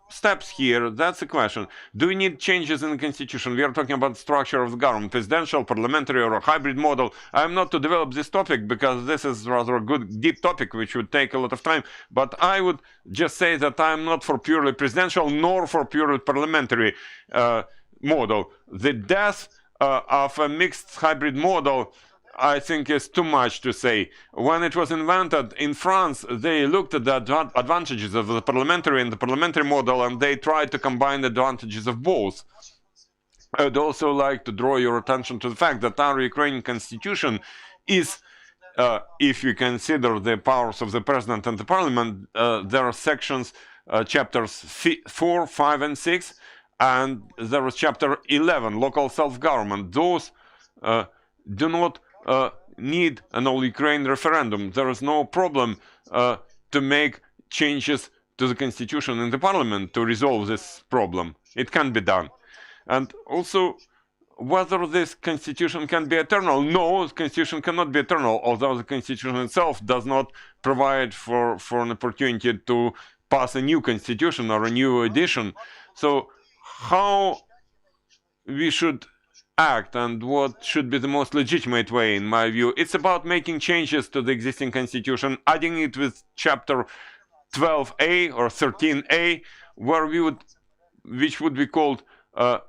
steps here, that's the question. Do we need changes in the constitution? We are talking about the structure of the government, presidential, parliamentary, or a hybrid model. I'm not to develop this topic because this is rather a good, deep topic which would take a lot of time. But I would just say that I'm not for purely presidential nor for purely parliamentary model. The death of a mixed hybrid model, I think, is too much to say. When it was invented in France, they looked at the advantages of the parliamentary and the parliamentary model, and they tried to combine the advantages of both. I would also like to draw your attention to the fact that our Ukrainian constitution is, if you consider the powers of the president and the parliament, there are sections, chapters 4, 5, and 6, and there is chapter 11, local self-government. Those do not need an all-Ukraine referendum. There is no problem to make changes to the constitution in the parliament to resolve this problem. It can be done. And also, whether this constitution can be eternal. No, the constitution cannot be eternal, although the constitution itself does not provide for an opportunity to pass a new constitution or a new edition. So how we should act and what should be the most legitimate way, in my view, it's about making changes to the existing constitution, adding it with chapter 12a or 13a, which would be called a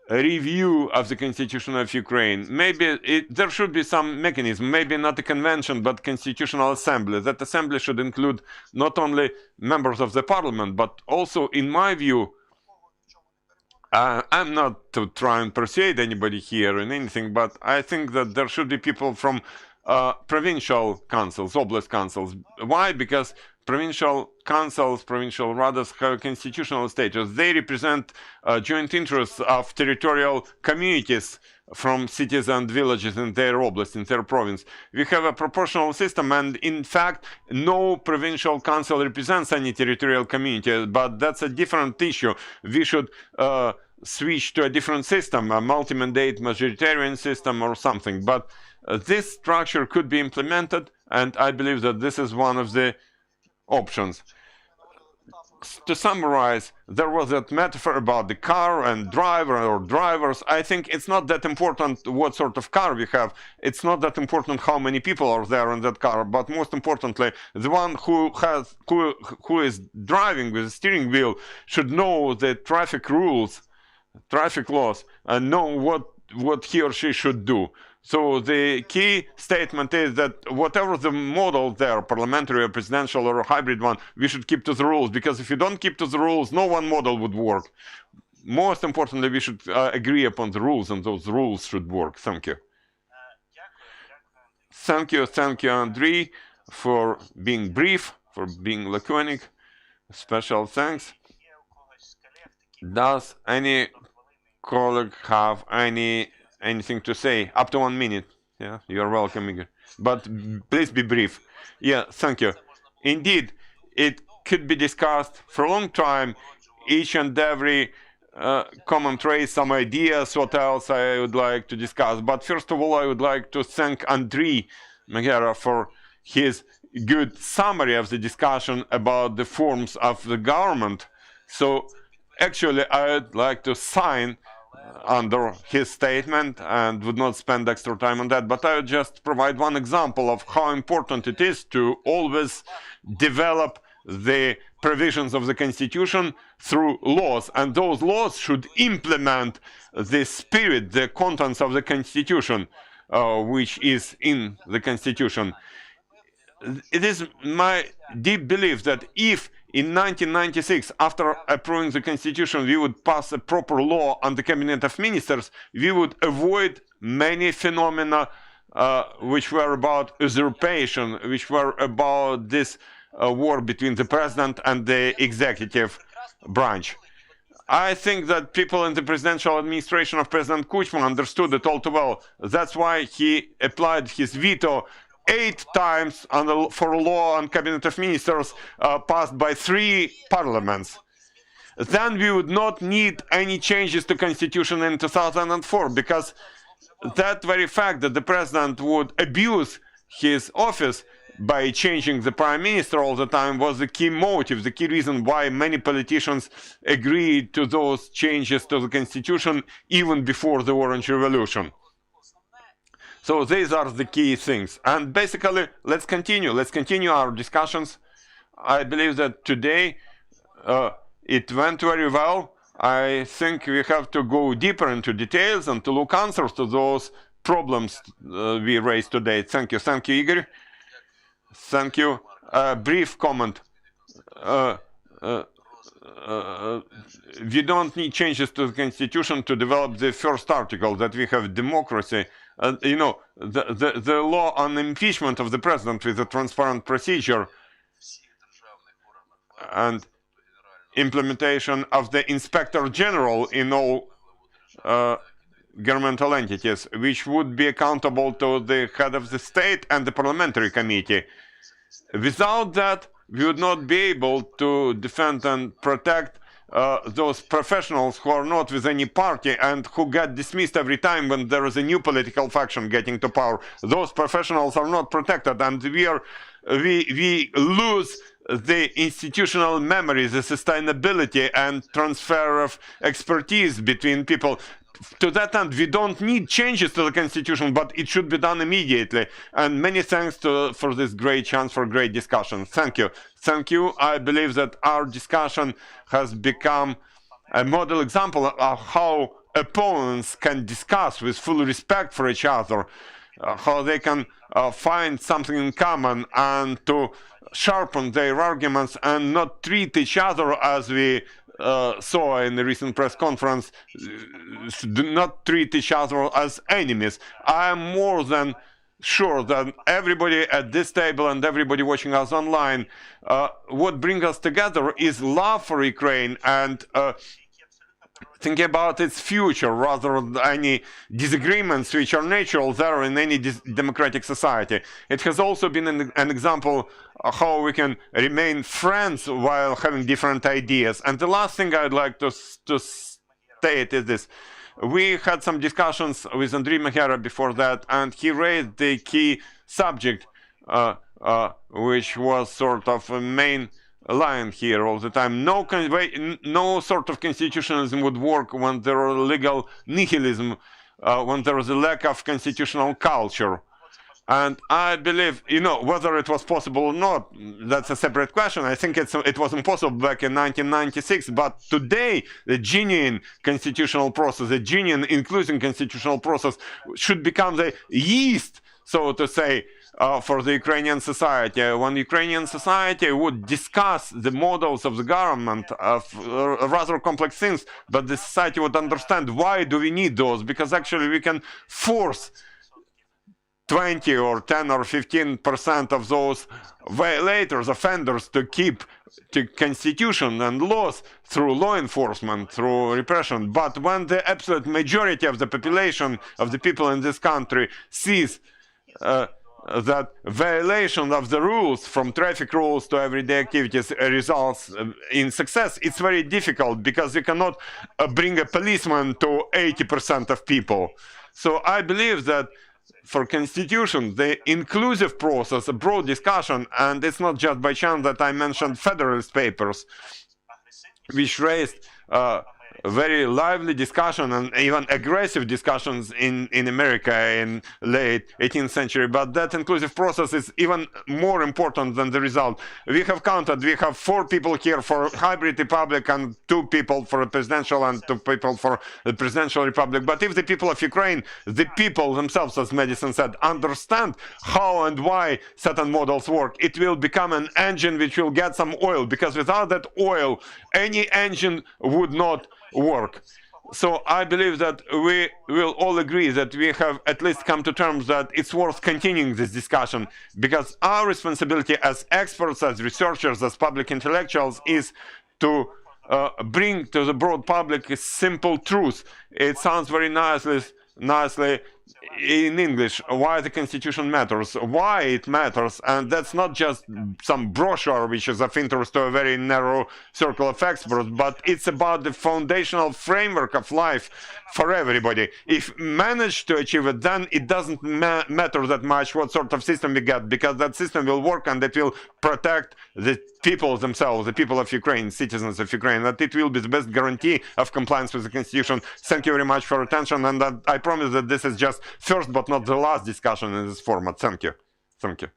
review of the constitution of Ukraine. Maybe there should be some mechanism, maybe not a convention, but constitutional assembly. That assembly should include not only members of the parliament, but also, in my view, I'm not to try and persuade anybody here in anything, but I think that there should be people from provincial councils, oblast councils. Why? Because provincial councils, provincial radas have constitutional status. They represent joint interests of territorial communities from cities and villages in their oblast, in their province. We have a proportional system, and in fact, no provincial council represents any territorial community, but that's a different issue. We should switch to a different system, a multi-mandate majoritarian system or something. But this structure could be implemented, and I believe that this is one of the options. To summarize, there was that metaphor about the car and driver or drivers. I think it's not that important what sort of car we have. It's not that important how many people are there in that car, but most importantly, the one who is driving with the steering wheel should know the traffic rules, traffic laws, and know what he or she should do. So the key statement is that whatever the model there, parliamentary or presidential or a hybrid one, we should keep to the rules, because if you don't keep to the rules, no one model would work. Most importantly, we should agree upon the rules, and those rules should work. Thank you. Thank you, Andrei, for being brief, for being laconic. Special thanks. Does any colleague have anything to say? Up to 1 minute. Yeah, you're welcome, Igor. But please be brief. Yeah, thank you. Indeed, it could be discussed for a long time, each and every common trace, some ideas, what else I would like to discuss. But first of all, I would like to thank Andrei Magera for his good summary of the discussion about the forms of the government. So actually, I would like to sign under his statement and would not spend extra time on that, but I would just provide one example of how important it is to always develop the provisions of the Constitution through laws, and those laws should implement the spirit, the contents of the Constitution, which is in the Constitution. it is my deep belief that if in 1996, after approving the constitution, we would pass a proper law on the cabinet of ministers, we would avoid many phenomena which were about usurpation, which were about this war between the president and the executive branch. I think that people in the presidential administration of President Kuchma understood it all too well. That's why he applied his veto 8 times for a law on cabinet of ministers passed by 3 parliaments. Then we would not need any changes to constitution in 2004, because that very fact that the president would abuse his office by changing the prime minister all the time was the key motive, the key reason why many politicians agreed to those changes to the constitution even before the Orange Revolution. So these are the key things. And basically, let's continue our discussions. I believe that today it went very well. I think we have to go deeper into details and to look answers to those problems we raised today. Thank you, Igor. Thank you. Brief comment. We don't need changes to the constitution to develop the first article, that we have democracy. You know, the law on impeachment of the president with a transparent procedure and implementation of the inspector general in all governmental entities, which would be accountable to the head of the state and the parliamentary committee. Without that, we would not be able to defend and protect those professionals who are not with any party and who get dismissed every time when there is a new political faction getting to power. Those professionals are not protected, and we lose the institutional memory, the sustainability and transfer of expertise between people. To that end, we don't need changes to the constitution, but it should be done immediately. And many thanks for this great chance for great discussion. Thank you. Thank you. I believe that our discussion has become a model example of how opponents can discuss with full respect for each other, how they can find something in common and to sharpen their arguments and not treat each other as we saw in the recent press conference, do not treat each other as enemies. I am more than sure that everybody at this table and everybody watching us online, what brings us together is love for Ukraine and thinking about its future rather than any disagreements which are natural there in any democratic society. It has also been an example of how we can remain friends while having different ideas. And the last thing I'd like to state is this. We had some discussions with Andriy Mahera before that, and he raised the key subject, which was sort of a main line here all the time. No sort of constitutionalism would work when there is legal nihilism, when there is a lack of constitutional culture. And I believe, you know, whether it was possible or not, that's a separate question. I think it was impossible back in 1996, but today the genuine constitutional process, the genuine inclusive constitutional process should become the yeast, so to say, for the Ukrainian society. When Ukrainian society would discuss the models of the government of rather complex things, but the society would understand why do we need those, because actually we can force 20 or 10 or 15% of those violators, offenders, to keep the constitution and laws through law enforcement, through repression. But when the absolute majority of the population, of the people in this country, sees that violation of the rules, from traffic rules to everyday activities, results in success, it's very difficult, because you cannot bring a policeman to 80% of people. So I believe that for constitution, the inclusive process, a broad discussion, and it's not just by chance that I mentioned Federalist Papers, which raised very lively discussion and even aggressive discussions in America in late 18th century, but that inclusive process is even more important than the result. We have counted, we have 4 people here for hybrid republic and 2 people for a presidential and 2 people for the presidential republic. But if the people of Ukraine, the people themselves, as Madison said, understand how and why certain models work, it will become an engine which will get some oil, because without that oil, any engine would not work. So I believe that we will all agree that we have at least come to terms that it's worth continuing this discussion, because our responsibility as experts, as researchers, as public intellectuals is to bring to the broad public a simple truth. It sounds very nicely in English, why the Constitution matters, why it matters, and that's not just some brochure which is of interest to a very narrow circle of experts, but it's about the foundational framework of life for everybody. If manage to achieve it, then it doesn't matter that much what sort of system we get, because that system will work and it will protect the people themselves, the people of Ukraine, citizens of Ukraine, that it will be the best guarantee of compliance with the Constitution. Thank you very much for your attention, and I promise that this is just first but not the last discussion in this format. Thank you. Thank you.